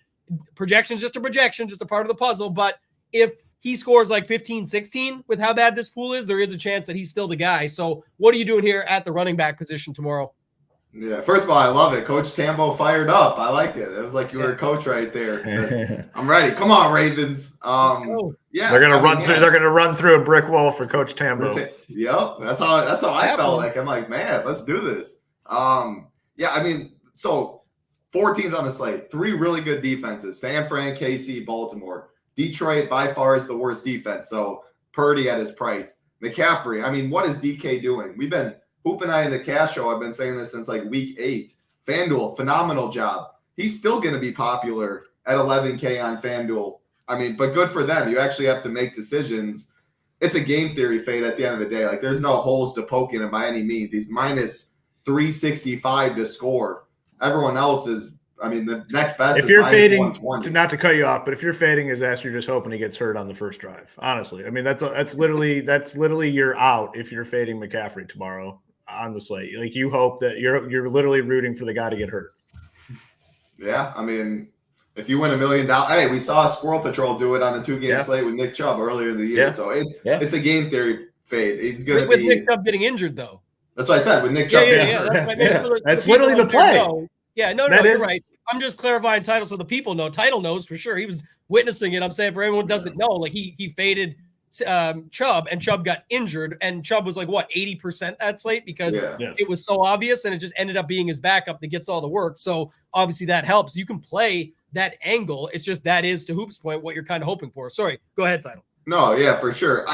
Projection's just a projection, just a part of the puzzle. But if he scores like 15, 16 with how bad this pool is, there is a chance that he's still the guy. So what are you doing here at the running back position tomorrow? Yeah, first of all, I love it. Coach Tambo fired up. I liked it. It was like you were a coach right there. I'm ready. Come on, Ravens. Yeah, they're gonna run through. They're gonna run through a brick wall for Coach Tambo. Yep, that's how I felt like. I'm like, man, let's do this. Yeah, I mean, so 4 teams on the slate, 3 really good defenses: San Fran, KC, Baltimore. Detroit by far is the worst defense. So Purdy at his price. McCaffrey. I mean, what is DK doing? We've been Hoop and I in the cash show. I've been saying this since like week 8. FanDuel, phenomenal job. He's still going to be popular at 11K on FanDuel. I mean, but good for them. You actually have to make decisions. It's a game theory fade at the end of the day. Like there's no holes to poke in him by any means. He's minus 365 to score. Everyone else is, I mean, the next best if is you're minus fading, 120. not to cut you off, but if you're fading his ass, you're just hoping he gets hurt on the first drive. Honestly, I mean that's literally you're out if you're fading McCaffrey tomorrow on the slate. Like you hope that you're literally rooting for the guy to get hurt. Yeah, I mean, if you win $1 million, hey, we saw Squirrel Patrol do it on a 2-game slate with Nick Chubb earlier in the year. So it's a game theory fade. He's going to be with Nick Chubb getting injured though. That's what I said with Nick Chubb. That's literally the play. Yeah, no, you're right. I'm just clarifying Title so the people know. Title knows for sure. He was witnessing it. I'm saying for everyone who doesn't know, like he faded Chubb and Chubb got injured and Chubb was like, what, 80% that slate because it was so obvious and it just ended up being his backup that gets all the work. So obviously that helps. You can play that angle. It's just that is, to Hoop's point, what you're kind of hoping for. Sorry, go ahead, Title. No, yeah, for sure.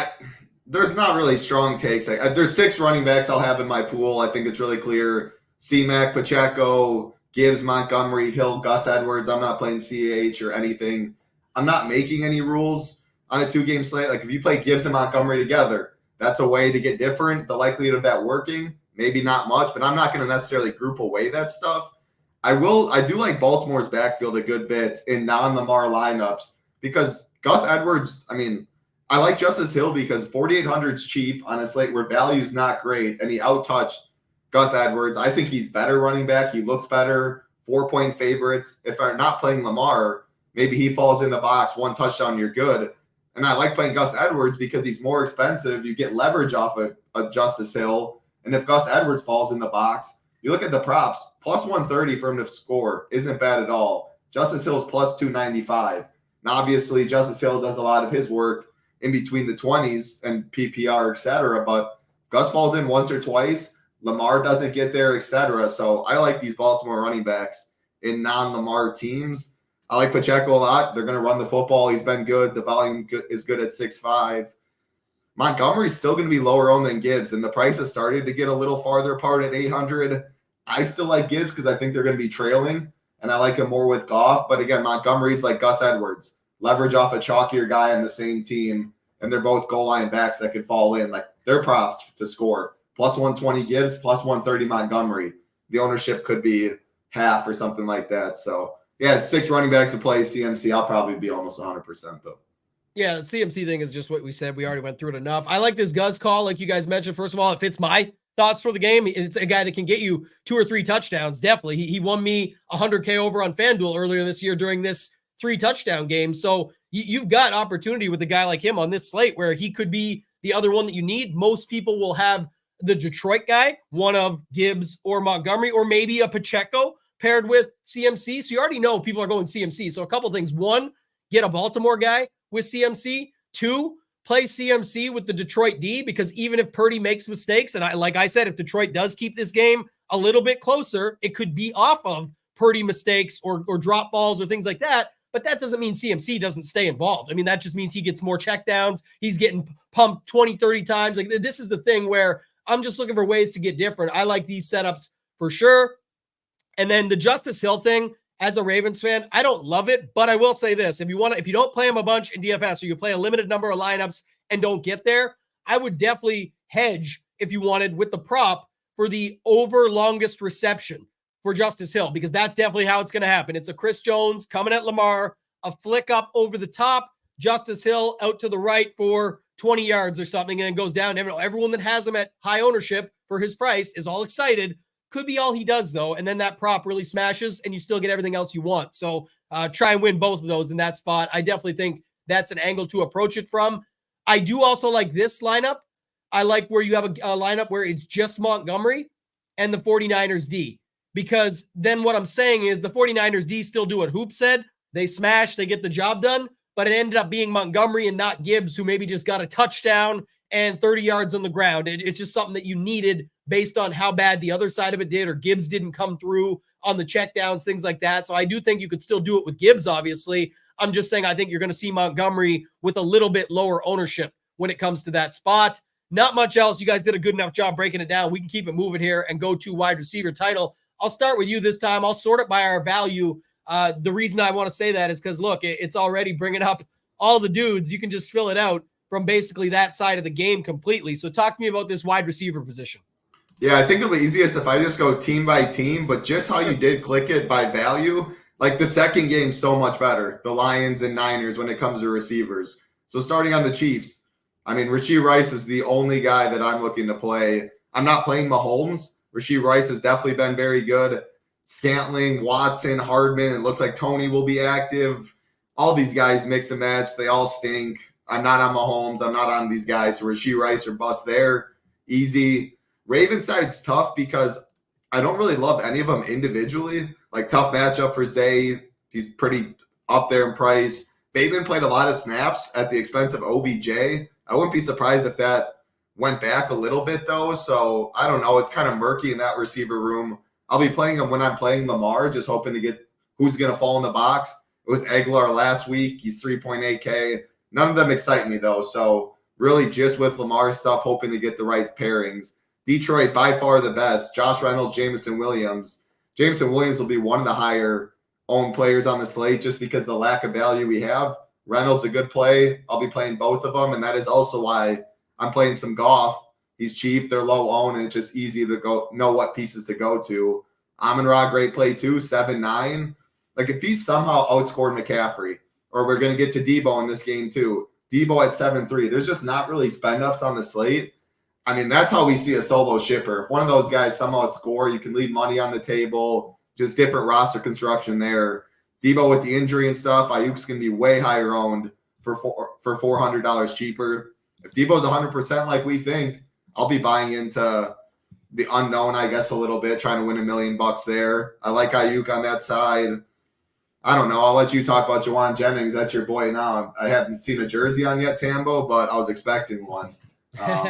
There's not really strong takes. There's 6 running backs I'll have in my pool. I think it's really clear. C-Mac, Pacheco, Gibbs, Montgomery, Hill, Gus Edwards. I'm not playing CAH or anything. I'm not making any rules on a 2-game slate. Like if you play Gibbs and Montgomery together, that's a way to get different. The likelihood of that working, maybe not much, but I'm not going to necessarily group away that stuff. I do like Baltimore's backfield a good bit in non-Lamar lineups because Gus Edwards, I mean, I like Justice Hill because 4,800 is cheap on a slate where value is not great, and he out-touched Gus Edwards. I think he's better running back. He looks better. 4-point favorites. If I'm not playing Lamar, maybe he falls in the box. 1 touchdown, you're good. And I like playing Gus Edwards because he's more expensive. You get leverage off of Justice Hill. And if Gus Edwards falls in the box, you look at the props, plus 130 for him to score isn't bad at all. Justice Hill's plus 295. And obviously, Justice Hill does a lot of his work in between the 20s and PPR, et cetera. But Gus falls in once or twice. Lamar doesn't get there, et cetera. So I like these Baltimore running backs in non-Lamar teams. I like Pacheco a lot. They're going to run the football. He's been good. The volume is good at 6'5". Montgomery's still going to be lower owned than Gibbs, and the price has started to get a little farther apart at 800. I still like Gibbs because I think they're going to be trailing, and I like him more with Goff. But again, Montgomery's like Gus Edwards. Leverage off a chalkier guy on the same team, and they're both goal line backs that could fall in. Like they're props to score. Plus 120 Gibbs, plus 130 Montgomery. The ownership could be half or something like that. So, yeah, 6 running backs to play CMC. I'll probably be almost 100% though. Yeah, the CMC thing is just what we said. We already went through it enough. I like this Gus call, like you guys mentioned. First of all, it fits my thoughts for the game. It's a guy that can get you 2 or 3 touchdowns. Definitely. He won me 100K over on FanDuel earlier this year during this 3 touchdown game. So you've got opportunity with a guy like him on this slate where he could be the other one that you need. Most people will have the Detroit guy, one of Gibbs or Montgomery, or maybe a Pacheco paired with CMC. So you already know people are going CMC. So a couple things. 1, get a Baltimore guy with CMC. 2, play CMC with the Detroit D, because even if Purdy makes mistakes, and like I said, if Detroit does keep this game a little bit closer, it could be off of Purdy mistakes or drop balls or things like that. but that doesn't mean CMC doesn't stay involved. I mean, that just means he gets more checkdowns. He's getting pumped 20, 30 times. Like, this is the thing where I'm just looking for ways to get different. I like these setups for sure. And then the Justice Hill thing, as a Ravens fan, I don't love it, but I will say this. If you don't play him a bunch in DFS, or you play a limited number of lineups and don't get there, I would definitely hedge if you wanted with the prop for the over longest reception for Justice Hill, because that's definitely how it's going to happen. It's a Chris Jones coming at Lamar, a flick up over the top, Justice Hill out to the right for 20 yards or something, and then goes down. Everyone that has him at high ownership for his price is all excited. Could be all he does, though, and then that prop really smashes, and you still get everything else you want. So try and win both of those in that spot. I definitely think that's an angle to approach it from. I do also like this lineup. I like where you have a lineup where it's just Montgomery and the 49ers D, because then what I'm saying is the 49ers D still do what Hoop said. They smash, they get the job done, but it ended up being Montgomery and not Gibbs, who maybe just got a touchdown and 30 yards on the ground. It's just something that you needed based on how bad the other side of it did, or Gibbs didn't come through on the checkdowns, things like that. So I do think you could still do it with Gibbs, obviously. I'm just saying I think you're going to see Montgomery with a little bit lower ownership when it comes to that spot. Not much else. You guys did a good enough job breaking it down. We can keep it moving here and go to wide receiver title. I'll start with you this time. I'll sort it by our value. The reason I want to say that is because, look, it's already bringing up all the dudes. You can just fill it out from basically that side of the game completely. So talk to me about this wide receiver position. Yeah, I think it'll be easiest if I just go team by team, but just how you did click it by value, like the second game's so much better, the Lions and Niners, when it comes to receivers. So starting on the Chiefs, I mean, Rashee Rice is the only guy that I'm looking to play. I'm not playing Mahomes. Rashee Rice has definitely been very good. Scantling, Watson, Hardman, it looks like Tony will be active. All these guys mix and match. They all stink. I'm not on Mahomes. I'm not on these guys. So Rashee Rice or bust there. Easy. Ravens side's tough because I don't really love any of them individually. Like, tough matchup for Zay. He's pretty up there in price. Bateman played a lot of snaps at the expense of OBJ. I wouldn't be surprised if that went back a little bit, though. So I don't know. It's kind of murky in that receiver room. I'll be playing him when I'm playing Lamar, just hoping to get who's going to fall in the box. It was Aguilar last week. He's 3.8K. None of them excite me, though. So really just with Lamar stuff, hoping to get the right pairings. Detroit, by far the best. Josh Reynolds, Jameson Williams. Jameson Williams will be one of the higher owned players on the slate just because of the lack of value we have. Reynolds, a good play. I'll be playing both of them, and that is also why I'm playing some Goff. He's cheap. They're low owned, and it's just easy to know what pieces to go to. Amon-Ra, great play too, 7-9. Like, if he's somehow outscored McCaffrey, or we're going to get to Debo in this game too. Debo at 7-3. There's just not really spend-ups on the slate. I mean, that's how we see a solo shipper. If one of those guys somehow score, you can leave money on the table, just different roster construction there. Debo with the injury and stuff, Ayuk's going to be way higher owned for $400 cheaper. If Debo's 100% like we think, I'll be buying into the unknown, I guess, a little bit, trying to win $1 million there. I like Ayuk on that side. I don't know. I'll let you talk about Jawan Jennings. That's your boy now. I haven't seen a jersey on yet, Tambo, but I was expecting one.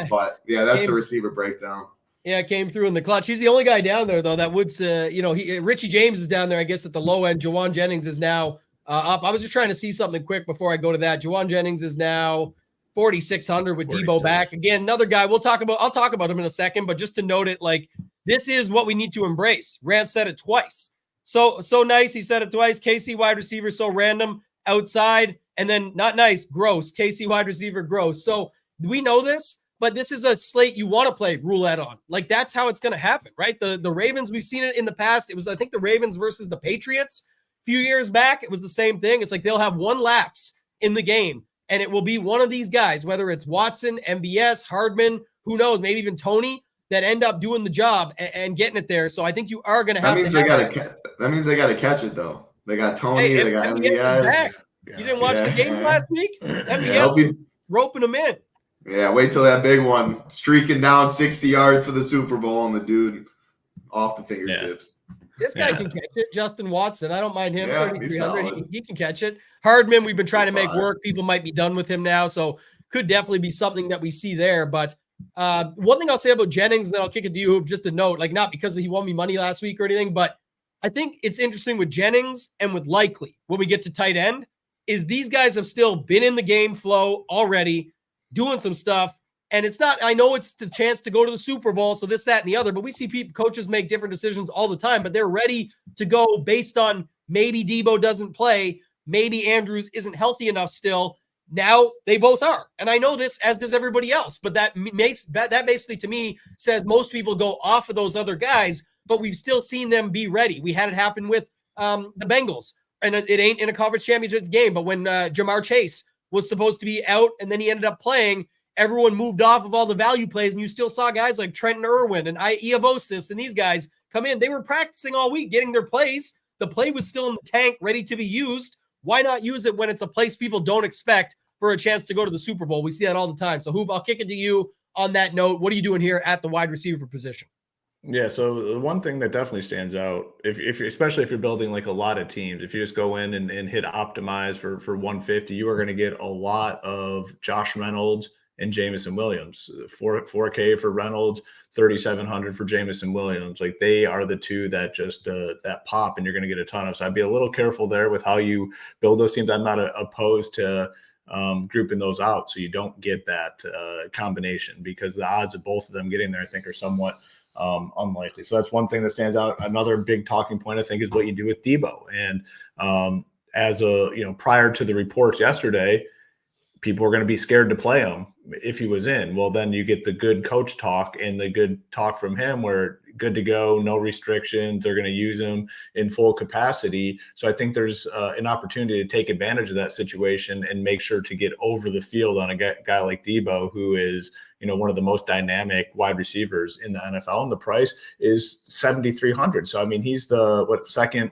But yeah, that's the receiver breakdown. Yeah, came through in the clutch. He's the only guy down there, though, that would, Richie James is down there, I guess, at the low end. Jawan Jennings is now up. I was just trying to see something quick before I go to that. Jawan Jennings is now 4,600 with Debo back. Again, another guy I'll talk about him in a second, but just to note it, like, this is what we need to embrace. Rand said it twice. So nice. He said it twice. KC wide receiver, so random outside, and then not nice, gross. KC wide receiver, gross. So we know this, but this is a slate you want to play roulette on. Like, that's how it's going to happen, right? The Ravens, we've seen it in the past. It was, I think, the Ravens versus the Patriots a few years back. It was the same thing. It's like they'll have one lapse in the game, and it will be one of these guys, whether it's Watson, MVS, Hardman, who knows, maybe even Tony, that end up doing the job and getting it there. So I think you are going to have that means they got to catch it, though. They got Tony, they got MVS. You didn't watch the game last week? MVS was roping them in. Yeah, wait till that big one. Streaking down 60 yards for the Super Bowl, and the dude off the fingertips. Yeah. This guy can catch it. Justin Watson. I don't mind him. Yeah, 3,300. He can catch it. Hardman, we've been trying to make work. People might be done with him now, so could definitely be something that we see there. But one thing I'll say about Jennings, and then I'll kick it to you, just a note, like, not because he won me money last week or anything, but I think it's interesting with Jennings and with Likely when we get to tight end is these guys have still been in the game flow already, doing some stuff. And it's not, I know it's the chance to go to the Super Bowl, so this, that, and the other, but we see coaches make different decisions all the time, but they're ready to go based on maybe Debo doesn't play, maybe Andrews isn't healthy enough still. Now they both are. And I know this, as does everybody else, but that basically to me says most people go off of those other guys, but we've still seen them be ready. We had it happen with the Bengals, and it ain't in a conference championship game, but when Jamar Chase was supposed to be out and then he ended up playing, everyone moved off of all the value plays, and you still saw guys like Trenton Irwin and Iavosis and these guys come in. They were practicing all week, getting their plays. The play was still in the tank, ready to be used. Why not use it when it's a place people don't expect for a chance to go to the Super Bowl? We see that all the time. So, Hoop, I'll kick it to you on that note. What are you doing here at the wide receiver position? Yeah, so the one thing that definitely stands out, if especially if you're building like a lot of teams, if you just go in and hit optimize for 150, you are going to get a lot of Josh Reynolds and Jameson Williams. 4K for Reynolds, 3,700 for Jameson Williams. Like, they are the two that just that pop, and you're going to get a ton of. So I'd be a little careful there with how you build those teams. I'm not opposed to grouping those out so you don't get that combination, because the odds of both of them getting there, I think, are somewhat unlikely. So that's one thing that stands out. Another big talking point, I think, is what you do with Debo. And prior to the reports yesterday, people were going to be scared to play him if he was in. Well, then you get the good coach talk and the good talk from him where good to go, no restrictions. They're going to use him in full capacity. So I think there's an opportunity to take advantage of that situation and make sure to get over the field on a guy like Debo, who is, one of the most dynamic wide receivers in the NFL. And the price is $7,300. So, I mean, he's the second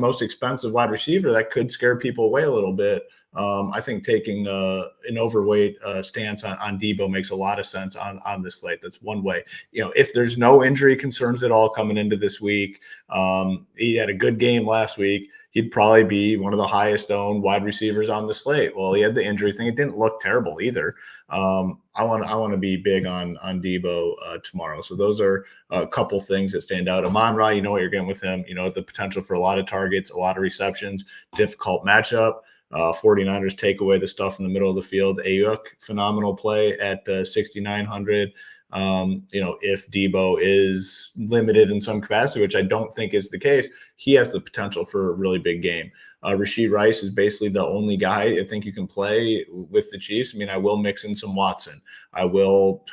most expensive wide receiver. That could scare people away a little bit. I think taking an overweight stance on Debo makes a lot of sense on this slate. That's one way. If there's no injury concerns at all coming into this week, he had a good game last week. He'd probably be one of the highest owned wide receivers on the slate. Well, he had the injury thing. It didn't look terrible either. I want to be big on Debo tomorrow. So those are a couple things that stand out. Amon-Ra, you know what you're getting with him. The potential for a lot of targets, a lot of receptions, difficult matchup. 49ers take away the stuff in the middle of the field. Ayuk, phenomenal play at 6,900. If Debo is limited in some capacity, which I don't think is the case, he has the potential for a really big game. Rashid Rice is basically the only guy I think you can play with the Chiefs. I mean, I will mix in some Watson. I will,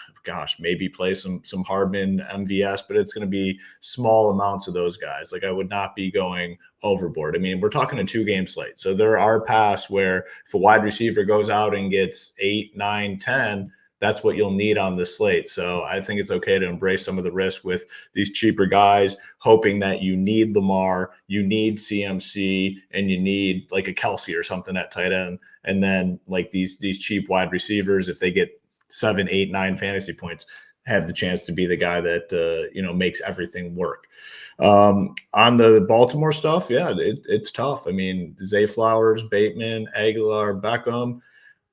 maybe play some Hardman, MVS, but it's going to be small amounts of those guys. Like, I would not be going overboard. I mean, we're talking a 2-game slate. So there are paths where if a wide receiver goes out and gets 8, 9, 10, that's what you'll need on the slate. So I think it's okay to embrace some of the risk with these cheaper guys, hoping that you need Lamar, you need CMC, and you need like a Kelsey or something at tight end. And then like these cheap wide receivers, if they get 7, 8, 9 fantasy points, have the chance to be the guy that, makes everything work. On the Baltimore stuff, yeah, it's tough. I mean, Zay Flowers, Bateman, Aguilar, Beckham.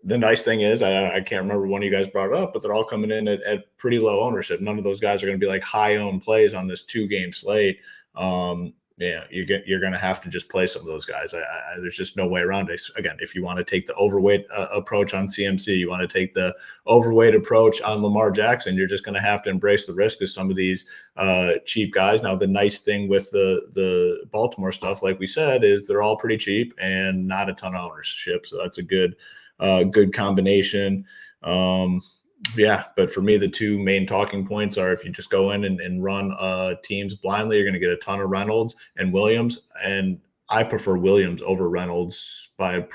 The nice thing is, I can't remember one of you guys brought it up, but they're all coming in at pretty low ownership. None of those guys are going to be like high owned plays on this 2-game slate. You're going to have to just play some of those guys. There's just no way around it. Again, if you want to take the overweight approach on CMC, you want to take the overweight approach on Lamar Jackson, you're just going to have to embrace the risk of some of these cheap guys. Now, the nice thing with the Baltimore stuff, like we said, is they're all pretty cheap and not a ton of ownership. So that's a good combination. But for me, the two main talking points are if you just go in and run teams blindly, you're going to get a ton of Reynolds and Williams. And I prefer Williams over Reynolds by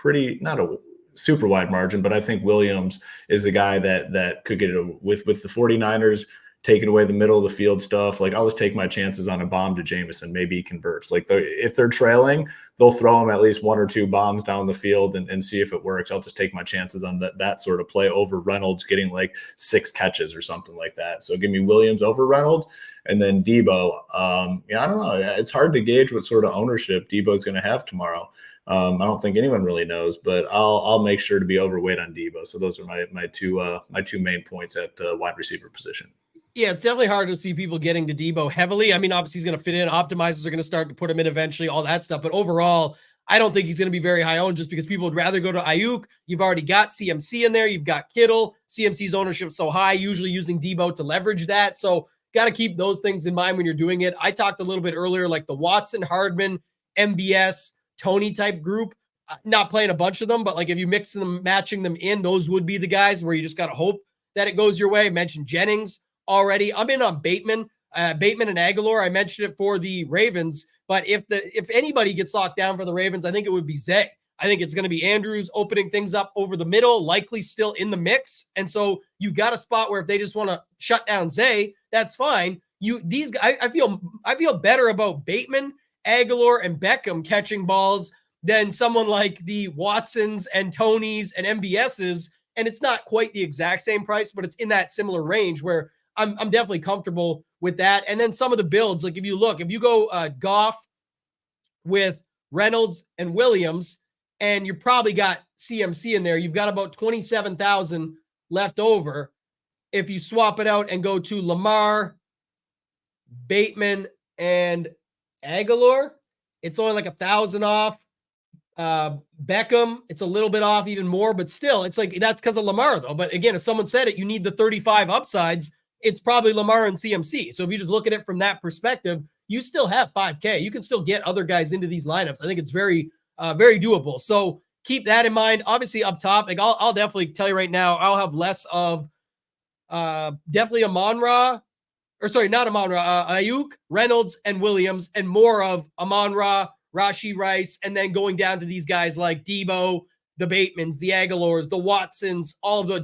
not a super wide margin, but I think Williams is the guy that could get it with the 49ers taking away the middle of the field stuff. Like, I'll just take my chances on a bomb to Jameson. Maybe he converts. Like, if they're trailing, they'll throw him at least 1 or 2 bombs down the field and see if it works. I'll just take my chances on that sort of play over Reynolds getting like 6 catches or something like that. So give me Williams over Reynolds. And then Debo. I don't know. It's hard to gauge what sort of ownership Debo is going to have tomorrow. I don't think anyone really knows, but I'll make sure to be overweight on Debo. So those are my two main points at wide receiver position. Yeah, it's definitely hard to see people getting to Debo heavily. I mean, obviously he's going to fit in. Optimizers are going to start to put him in eventually, all that stuff. But overall, I don't think he's going to be very high owned just because people would rather go to Ayuk. You've already got CMC in there. You've got Kittle. CMC's ownership so high, usually using Debo to leverage that. So got to keep those things in mind when you're doing it. I talked a little bit earlier, like the Watson, Hardman, MBS, Tony type group. Not playing a bunch of them, but like if you mix them, matching them in, those would be the guys where you just got to hope that it goes your way. I mentioned Jennings already. I'm in on Bateman and Aguilar. I mentioned it for the Ravens, but if anybody gets locked down for the Ravens, I think it would be Zay. I think it's going to be Andrews opening things up over the middle, likely still in the mix. And so you've got a spot where if they just want to shut down Zay, that's fine. These guys, I feel better about Bateman, Aguilar, and Beckham catching balls than someone like the Watsons and Tonys and MVSs. And it's not quite the exact same price, but it's in that similar range where I'm definitely comfortable with that. And then some of the builds, like if you go Goff with Reynolds and Williams, and you probably got CMC in there, you've got about 27,000 left over. If you swap it out and go to Lamar, Bateman, and Aguilar, it's only like 1,000 off. Beckham, it's a little bit off even more, but still, it's like that's because of Lamar though. But again, if someone said it, you need the 35 upsides. It's probably Lamar and CMC. So if you just look at it from that perspective, you still have 5K. You can still get other guys into these lineups. I think it's very, very doable. So keep that in mind. Obviously, up top, like I'll definitely tell you right now, I'll have less of definitely Amon-Ra, or sorry, not Amon-Ra, Ayuk, Reynolds, and Williams, and more of Amon-Ra, Rashee Rice, and then going down to these guys like Debo, the Batemans, the Aguilars, the Watsons, all of the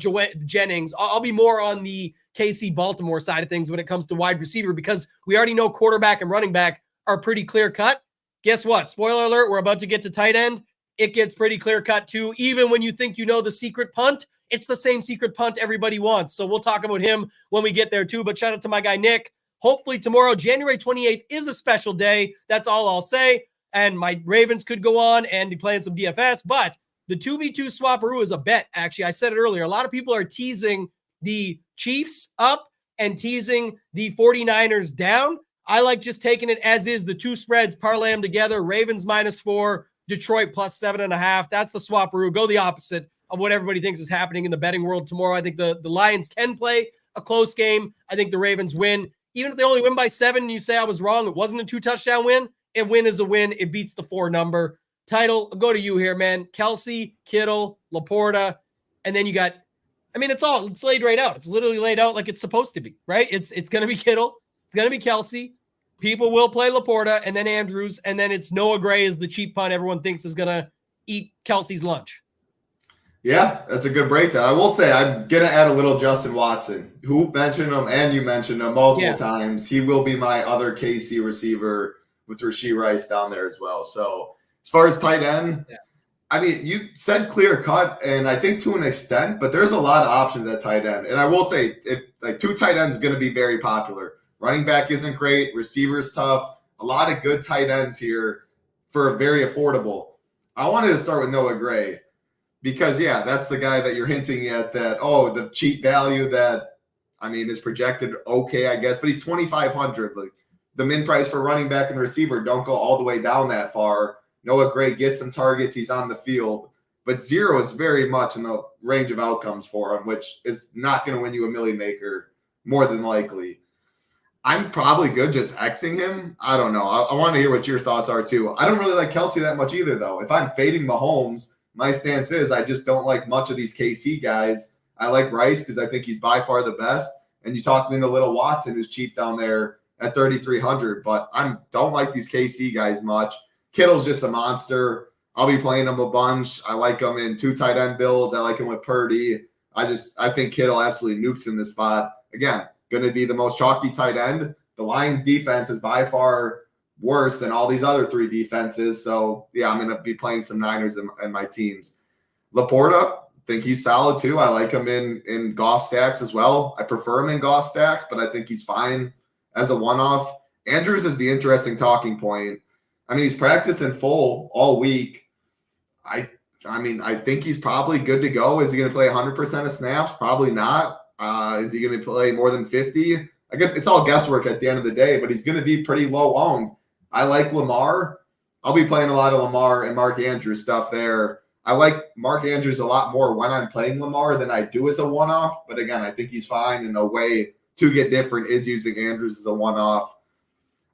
Jennings. I'll be more on the KC Baltimore side of things when it comes to wide receiver because we already know quarterback and running back are pretty clear cut. Guess what? Spoiler alert, we're about to get to tight end. It gets pretty clear cut too. Even when you think you know the secret punt, it's the same secret punt everybody wants. So we'll talk about him when we get there too. But shout out to my guy, Nick. Hopefully tomorrow, January 28th, is a special day. That's all I'll say. And my Ravens could go on and be playing some DFS, but the 2v2 swapperoo is a bet. Actually, I said it earlier. A lot of people are teasing the Chiefs up and teasing the 49ers down. I like just taking it as is. The two spreads, parlay them together. Ravens -4, Detroit +7.5. That's the swapperoo. Go the opposite of what everybody thinks is happening in the betting world tomorrow. I think the Lions can play a close game. I think the Ravens win. Even if they only win by 7 and you say I was wrong, it wasn't a 2-touchdown win. A win is a win. It beats the 4 number. Title, I'll go to you here, man. Kelsey, Kittle, Laporta, and then you got, I mean, it's laid right out. It's literally laid out like it's supposed to be, right? It's going to be Kittle. It's going to be Kelsey. People will play Laporta, and then Andrews, and then it's Noah Gray is the cheap punt everyone thinks is going to eat Kelsey's lunch. Yeah, that's a good breakdown. I will say I'm going to add a little Justin Watson, who mentioned him, and you mentioned him multiple times. He will be my other KC receiver with Rashee Rice down there as well. So as far as tight end, I mean, you said clear cut, and I think to an extent, but there's a lot of options at tight end. And I will say, if like 2 tight ends is going to be very popular. Running back isn't great. Receiver's tough. A lot of good tight ends here for very affordable. I wanted to start with Noah Gray because, yeah, that's the guy that you're hinting at that, the cheap value that, I mean, is projected okay, I guess, but he's 2,500. Like the min price for running back and receiver don't go all the way down that far. Noah Gray gets some targets. He's on the field. But 0 is very much in the range of outcomes for him, which is not going to win you a million maker more than likely. I'm probably good just Xing him. I don't know. I want to hear what your thoughts are too. I don't really like Kelsey that much either, though. If I'm fading Mahomes, my stance is I just don't like much of these KC guys. I like Rice because I think he's by far the best. And you talked me into Little Watson, who's cheap down there at 3,300. But I don't like these KC guys much. Kittle's just a monster. I'll be playing him a bunch. I like him in 2 tight end builds. I like him with Purdy. I think Kittle absolutely nukes in this spot. Again, going to be the most chalky tight end. The Lions defense is by far worse than all these other 3 defenses. So, yeah, I'm going to be playing some Niners in my teams. Laporta, think he's solid too. I like him in Goff stacks as well. I prefer him in Goff stacks, but I think he's fine as a one-off. Andrews is the interesting talking point. I mean, he's practiced in full all week. I mean, I think he's probably good to go. Is he going to play 100% of snaps? Probably not. Is he going to play more than 50? I guess it's all guesswork at the end of the day, but he's going to be pretty low owned. I like Lamar. I'll be playing a lot of Lamar and Mark Andrews stuff there. I like Mark Andrews a lot more when I'm playing Lamar than I do as a one-off. But again, I think he's fine, and a way to get different is using Andrews as a one-off.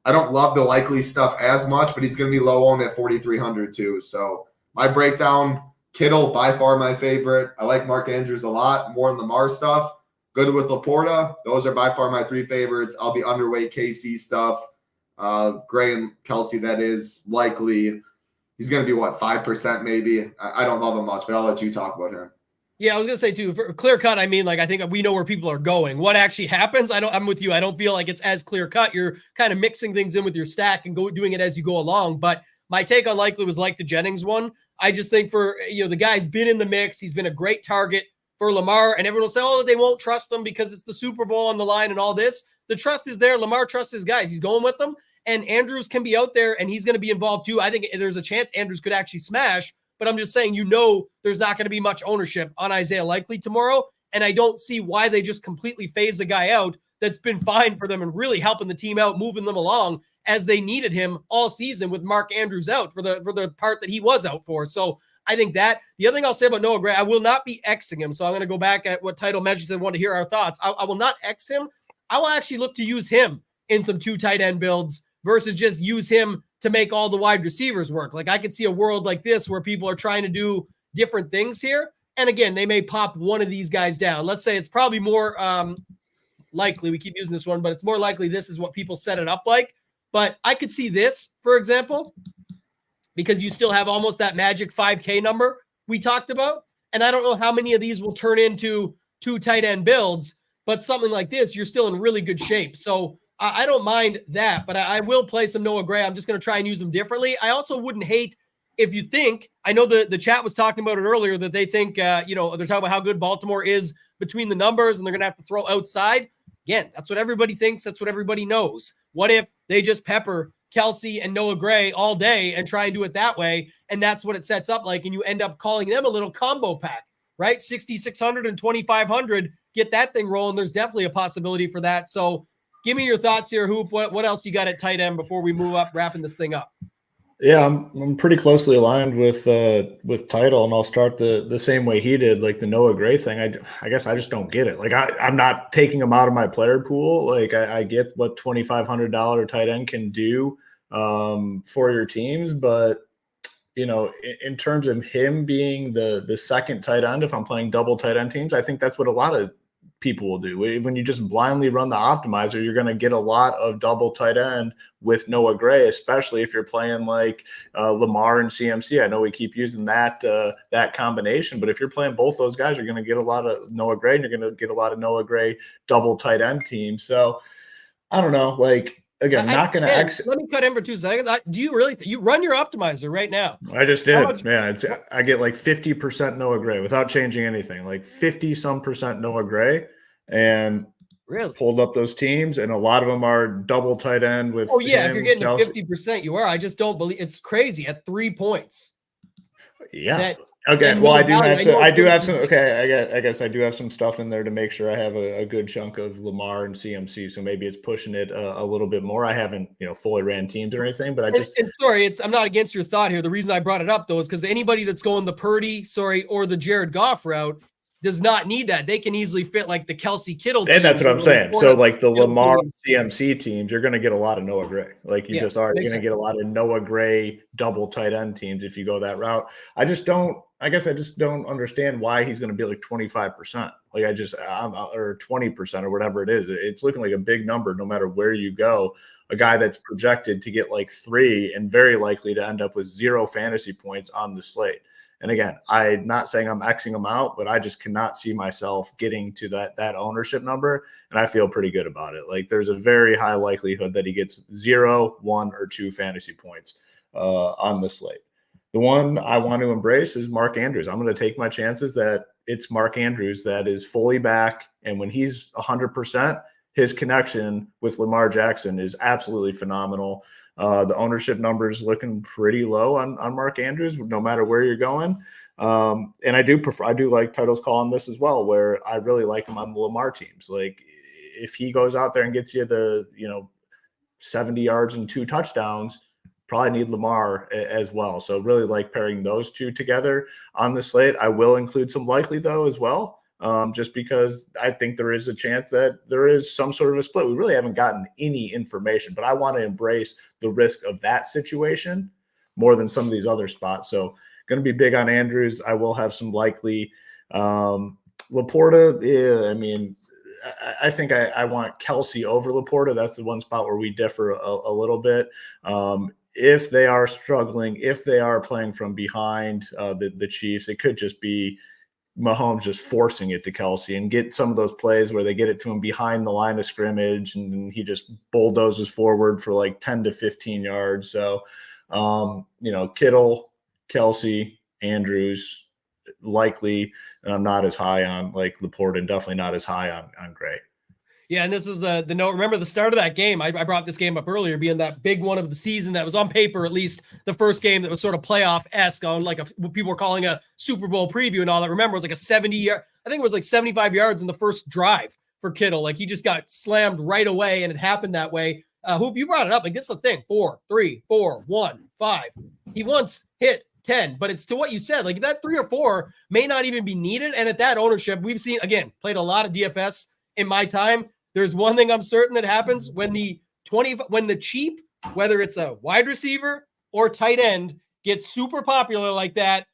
I don't love the likely stuff as much, but he's going to be low owned at 4,300 too. So my breakdown, Kittle by far my favorite. I like Mark Andrews a lot more than Lamar stuff. Good with Laporta. Those are by far my 3 favorites. I'll be underweight KC stuff. Gray and Kelsey, that is likely. He's going to be, 5% maybe? I don't love him much, but I'll let you talk about him. Yeah, I was going to say, too, for clear cut, I mean, I think we know where people are going. What actually happens, I'm with you. I don't feel like it's as clear cut. You're kind of mixing things in with your stack and doing it as you go along. But my take on likely was like the Jennings one. I just think for, the guy's been in the mix. He's been a great target for Lamar, and everyone will say, oh, they won't trust him because it's the Super Bowl on the line and all this. The trust is there. Lamar trusts his guys. He's going with them. And Andrews can be out there, and he's going to be involved too. I think there's a chance Andrews could actually smash, but I'm just saying, there's not going to be much ownership on Isaiah Likely tomorrow, and I don't see why they just completely phase the guy out that's been fine for them and really helping the team out, moving them along as they needed him all season with Mark Andrews out for the part that he was out for. So I think that. The other thing I'll say about Noah Gray, I will not be Xing him, so I'm going to go back at what Title mentioned and want to hear our thoughts. I will not X him. I will actually look to use him in some 2 tight end builds versus just use him to make all the wide receivers work. Like I could see a world like this where people are trying to do different things here. And again, they may pop one of these guys down. Let's say it's probably more likely, we keep using this one, but it's more likely this is what people set it up like. But I could see this, for example, because you still have almost that magic 5K number we talked about. And I don't know how many of these will turn into 2 tight end builds, but something like this, you're still in really good shape. So I don't mind that, but I will play some Noah Gray. I'm just going to try and use them differently. I also wouldn't hate if you think, I know the chat was talking about it earlier, that they think, they're talking about how good Baltimore is between the numbers and they're going to have to throw outside. Again, that's what everybody thinks. That's what everybody knows. What if they just pepper Kelsey and Noah Gray all day and try and do it that way? And that's what it sets up like, and you end up calling them a little combo pack, right? 6,600 and 2,500, get that thing rolling. There's definitely a possibility for that. So give me your thoughts here, Hoop. What else you got at tight end before we move up, wrapping this thing up? Yeah, I'm pretty closely aligned with Title, and I'll start the same way he did, like the Noah Gray thing. I guess I just don't get it. Like I'm not taking him out of my player pool. Like I get what $2,500 tight end can do for your teams, but in terms of him being the second tight end, if I'm playing double tight end teams, I think that's what a lot of people will do. When you just blindly run the optimizer, you're going to get a lot of double tight end with Noah Gray, especially if you're playing like Lamar and CMC. I know we keep using that combination, but if you're playing both those guys, you're going to get a lot of Noah Gray, and you're going to get a lot of Noah Gray double tight end teams. So I don't know, like, again, not going to exit. Let me cut in for 2 seconds. Do you really you run your optimizer right now? I just did. Yeah, I get like 50% Noah Gray without changing anything, like 50-some% Noah Gray, and really pulled up those teams, and a lot of them are double tight end with. Oh yeah, if you're getting Kelsey. 50%, you are. I just don't believe it's crazy at 3 points. Yeah. Okay. Well, I do have some. Okay, I guess I do have some stuff in there to make sure I have a good chunk of Lamar and CMC. So maybe it's pushing it a little bit more. I haven't fully ran teams or anything, but I'm not against your thought here. The reason I brought it up though is because anybody that's going the Purdy, or the Jared Goff route does not need that. They can easily fit like the Kelsey Kittle team. And that's what I'm saying. So like the Lamar CMC teams, you're going to get a lot of Noah Gray. Like you just are. You're going to get a lot of Noah Gray double tight end teams if you go that route. I just don't understand why he's going to be like 25%. Like or 20% or whatever it is. It's looking like a big number no matter where you go. A guy that's projected to get like 3 and very likely to end up with 0 fantasy points on the slate. And again, I'm not saying I'm Xing him out, but I just cannot see myself getting to that ownership number. And I feel pretty good about it. Like there's a very high likelihood that he gets 0, 1, or 2 fantasy points on the slate. The one I want to embrace is Mark Andrews. I'm going to take my chances that it's Mark Andrews that is fully back. And when he's 100%, his connection with Lamar Jackson is absolutely phenomenal. The ownership number is looking pretty low on Mark Andrews, no matter where you're going. And I do like Title's call on this as well, where I really like him on the Lamar teams. Like if he goes out there and gets you the 70 yards and 2 touchdowns, probably need Lamar as well. So really like pairing those two together on the slate. I will include some likely though as well. Just because I think there is a chance that there is some sort of a split. We really haven't gotten any information, but I want to embrace the risk of that situation more than some of these other spots. So going to be big on Andrews. I will have some likely. Laporta, I mean, I think I want Kelsey over Laporta. That's the one spot where we differ a little bit. If they are struggling, if they are playing from behind the Chiefs, it could just be Mahomes just forcing it to Kelsey and get some of those plays where they get it to him behind the line of scrimmage and he just bulldozes forward for like 10 to 15 yards. So, Kittle, Kelsey, Andrews, likely, and I'm not as high on like Laporta and definitely not as high on Gray. Yeah, and this is the note. Remember the start of that game? I brought this game up earlier, being that big one of the season that was on paper, at least the first game that was sort of playoff-esque on like what people were calling a Super Bowl preview and all that. Remember, it was like a 70-yard, I think it was like 75 yards in the first drive for Kittle. Like he just got slammed right away, and it happened that way. Hoop, you brought it up. Like this is the thing: 4, 3, 4, 1, 5. He once hit 10, but it's to what you said. Like that 3 or 4 may not even be needed. And at that ownership, we've seen again played a lot of DFS in my time. There's one thing I'm certain that happens when the cheap, whether it's a wide receiver or tight end, gets super popular like that,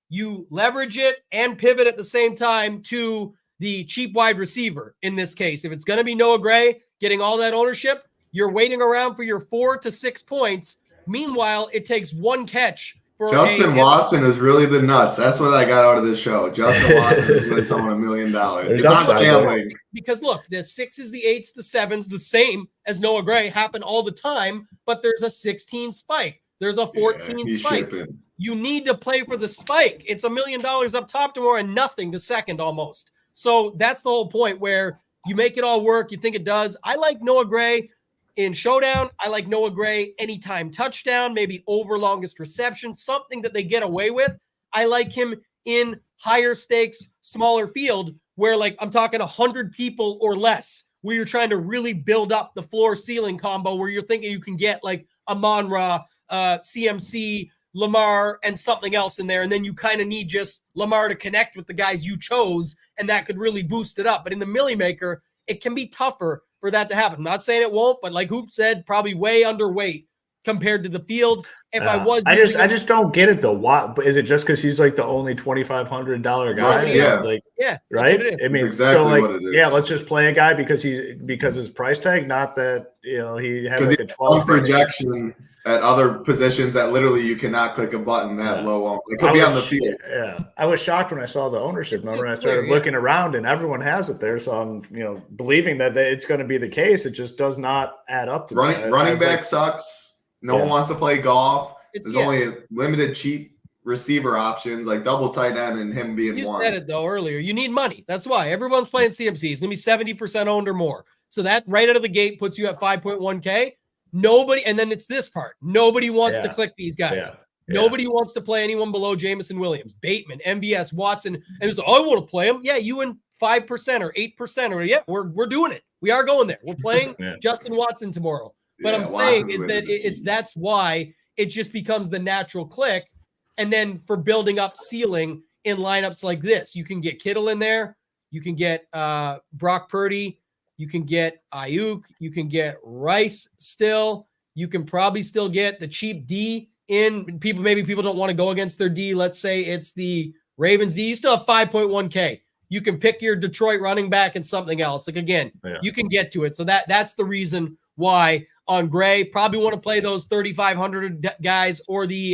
you leverage it and pivot at the same time to the cheap wide receiver. In this case, if it's going to be Noah Gray getting all that ownership, you're waiting around for your 4 to 6 points. Meanwhile, it takes one catch. Justin Watson is really the nuts. That's what I got out of this show. Justin Watson is really someone $1 million. It's not scambling. Because look, the 6s, the 8s, the 7s, the same as Noah Gray happen all the time, but there's a 16 spike. There's a 14 spike. Shipping. You need to play for the spike. It's $1 million up top tomorrow and nothing to second almost. So that's the whole point where you make it all work. You think it does. I like Noah Gray in showdown. I like Noah Gray anytime touchdown, maybe over longest reception, something that they get away with. I like him in higher stakes, smaller field where like I'm talking 100 people or less, where you're trying to really build up the floor ceiling combo where you're thinking you can get like Amon-Ra, CMC, Lamar, and something else in there. And then you kind of need just Lamar to connect with the guys you chose, and that could really boost it up. But in the Millie Maker, it can be tougher for that to happen. I'm not saying it won't, but like Hoop said, probably way underweight compared to the field. If I just don't get it though. Why is it just because he's like the only $2,500 guy? Yeah, right. I mean, exactly so like, what it is. Yeah, let's just play a guy because his price tag. Not that he has like a 12 projection at other positions that literally you cannot click a button that low on. It could be on the field. Yeah, I was shocked when I saw the ownership number and I started looking around and everyone has it there. So I'm believing that it's going to be the case. It just does not add up to running back sucks. No one wants to play golf. There's only a limited cheap receiver options like double tight end and him being one. You said it though earlier. You need money. That's why everyone's playing CMC. It's going to be 70% owned or more. So that right out of the gate puts you at 5.1K. Nobody, and then it's this part. Nobody wants to click these guys. Yeah. Nobody wants to play anyone below Jameson Williams, Bateman, MVS, Watson. And it's I want to play him. Yeah, you and 5% or 8% or we're doing it. We are going there. We're playing Justin Watson tomorrow. But I'm saying is that that's why it just becomes the natural click. And then for building up ceiling in lineups like this, you can get Kittle in there. You can get Brock Purdy. You can get Ayuk. You can get Rice still. You can probably still get the cheap D in. Maybe people don't want to go against their D. Let's say it's the Ravens D. You still have 5.1K. You can pick your Detroit running back and something else. Like, again, you can get to it. So that's the reason why on Gray, probably want to play those 3,500 guys or the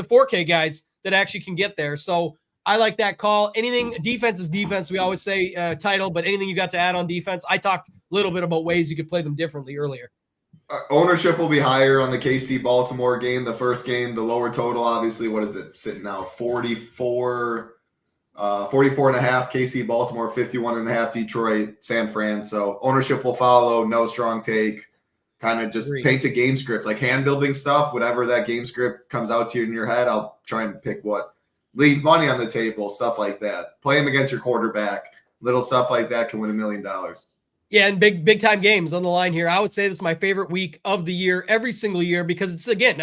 4K guys that actually can get there. So I like that call. Anything defense is defense. We always say title, but anything you got to add on defense? I talked a little bit about ways you could play them differently earlier. Ownership will be higher on the KC Baltimore game. The first game, the lower total, obviously, what is it sitting now? 44 and a half KC Baltimore, 51 and a half Detroit, San Fran. So ownership will follow. No strong take. Kind of just paint a game script, like hand building stuff, whatever that game script comes out to you in your head. I'll try and pick what. Leave money on the table, stuff like that. Play him against your quarterback. Little stuff like that can win $1 million. Yeah, and big time games on the line here. I would say this is my favorite week of the year, every single year, because it's, again,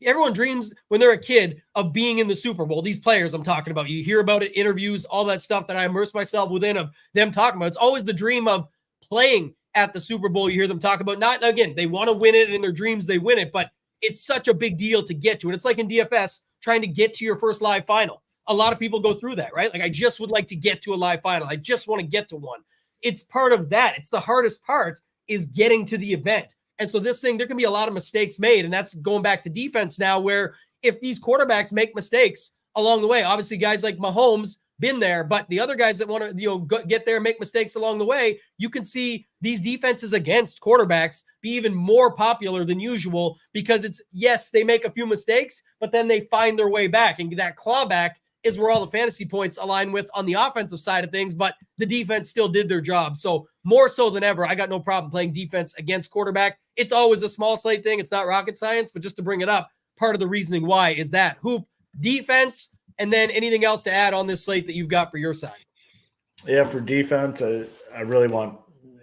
everyone dreams when they're a kid of being in the Super Bowl. These players I'm talking about, you hear about it, interviews, all that stuff that I immerse myself within of them talking about. It's always the dream of playing at the Super Bowl. You hear them talk about, not, again, they want to win it, and in their dreams they win it, but it's such a big deal to get to it. It's like in DFS, trying to get to your first live final. A lot of people go through that, right? Like, I just would like to get to a live final. I just want to get to one. It's part of that. It's the hardest part, is getting to the event. And so this thing, there can be a lot of mistakes made. And that's going back to defense now, where if these quarterbacks make mistakes along the way, obviously guys like Mahomes been there, but the other guys that want to, get there, make mistakes along the way, you can see these defenses against quarterbacks be even more popular than usual, because it's, yes, they make a few mistakes, but then they find their way back, and that clawback is where all the fantasy points align with on the offensive side of things, but the defense still did their job. So more so than ever, I got no problem playing defense against quarterback. It's always a small slate thing. It's not rocket science, but just to bring it up, part of the reasoning why is that hoop, defense, and then anything else to add on this slate that you've got for your side. Yeah, for defense, I really want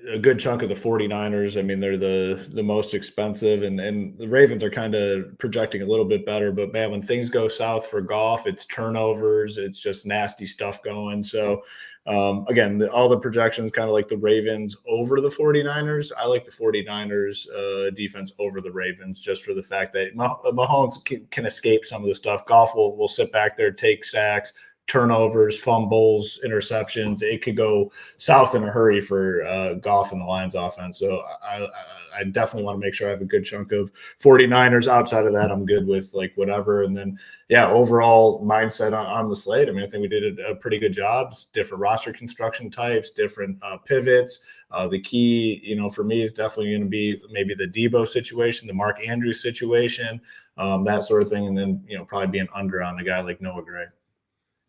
a good chunk of the 49ers. I mean, they're the most expensive, and the Ravens are kind of projecting a little bit better, but man, when things go south for Goff, it's turnovers, it's just nasty stuff going. So again, all the projections kind of like the Ravens over the 49ers. I like the 49ers defense over the Ravens, just for the fact that Mahomes can escape some of the stuff. Goff will sit back there, take sacks, turnovers, fumbles, interceptions. It could go south in a hurry for Goff and the Lions offense. So I definitely want to make sure I have a good chunk of 49ers. Outside of that, I'm good with like whatever. And then, yeah, overall mindset on the slate. I mean, I think we did a pretty good job. Different roster construction types, different pivots. The key, for me is definitely going to be maybe the Debo situation, the Mark Andrews situation, that sort of thing. And then, probably being under on a guy like Noah Gray.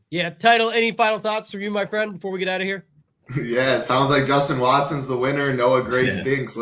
Yeah, Title, any final thoughts from you, my friend, before we get out of here? Yeah, it sounds like Justin Watson's the winner. Noah Gray stinks.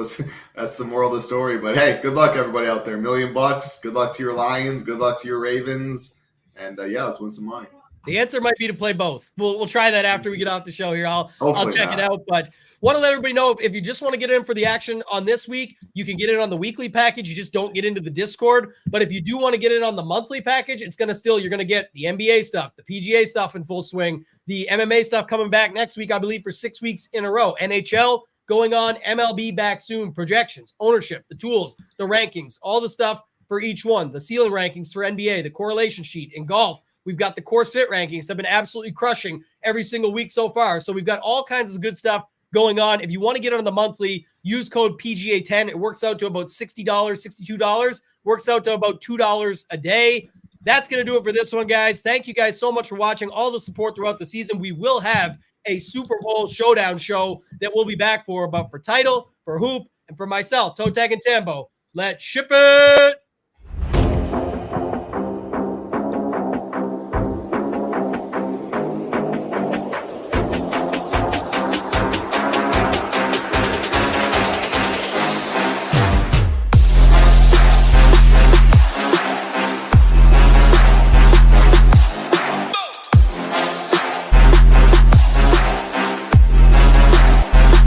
That's the moral of the story. But hey, good luck, everybody out there. $1 million. Good luck to your Lions. Good luck to your Ravens. And let's win some money. The answer might be to play both. We'll try that after we get off the show here. I'll check it out. But want to let everybody know, if you just want to get in for the action on this week, you can get it on the weekly package. You just don't get into the Discord. But if you do want to get it on the monthly package, you're going to get the NBA stuff, the PGA stuff in full swing, the MMA stuff coming back next week, I believe, for 6 weeks in a row. NHL going on, MLB back soon, projections, ownership, the tools, the rankings, all the stuff for each one, the ceiling rankings for NBA, the correlation sheet in golf. We've got the course fit rankings have been absolutely crushing every single week so far. So we've got all kinds of good stuff going on. If you want to get it on the monthly, use code PGA10. It works out to about $60, $62. Works out to about $2 a day. That's going to do it for this one, guys. Thank you guys so much for watching, all the support throughout the season. We will have a Super Bowl showdown show that we'll be back for, but for Title, for Hoop, and for myself, ToeTagginTambo, let's ship it.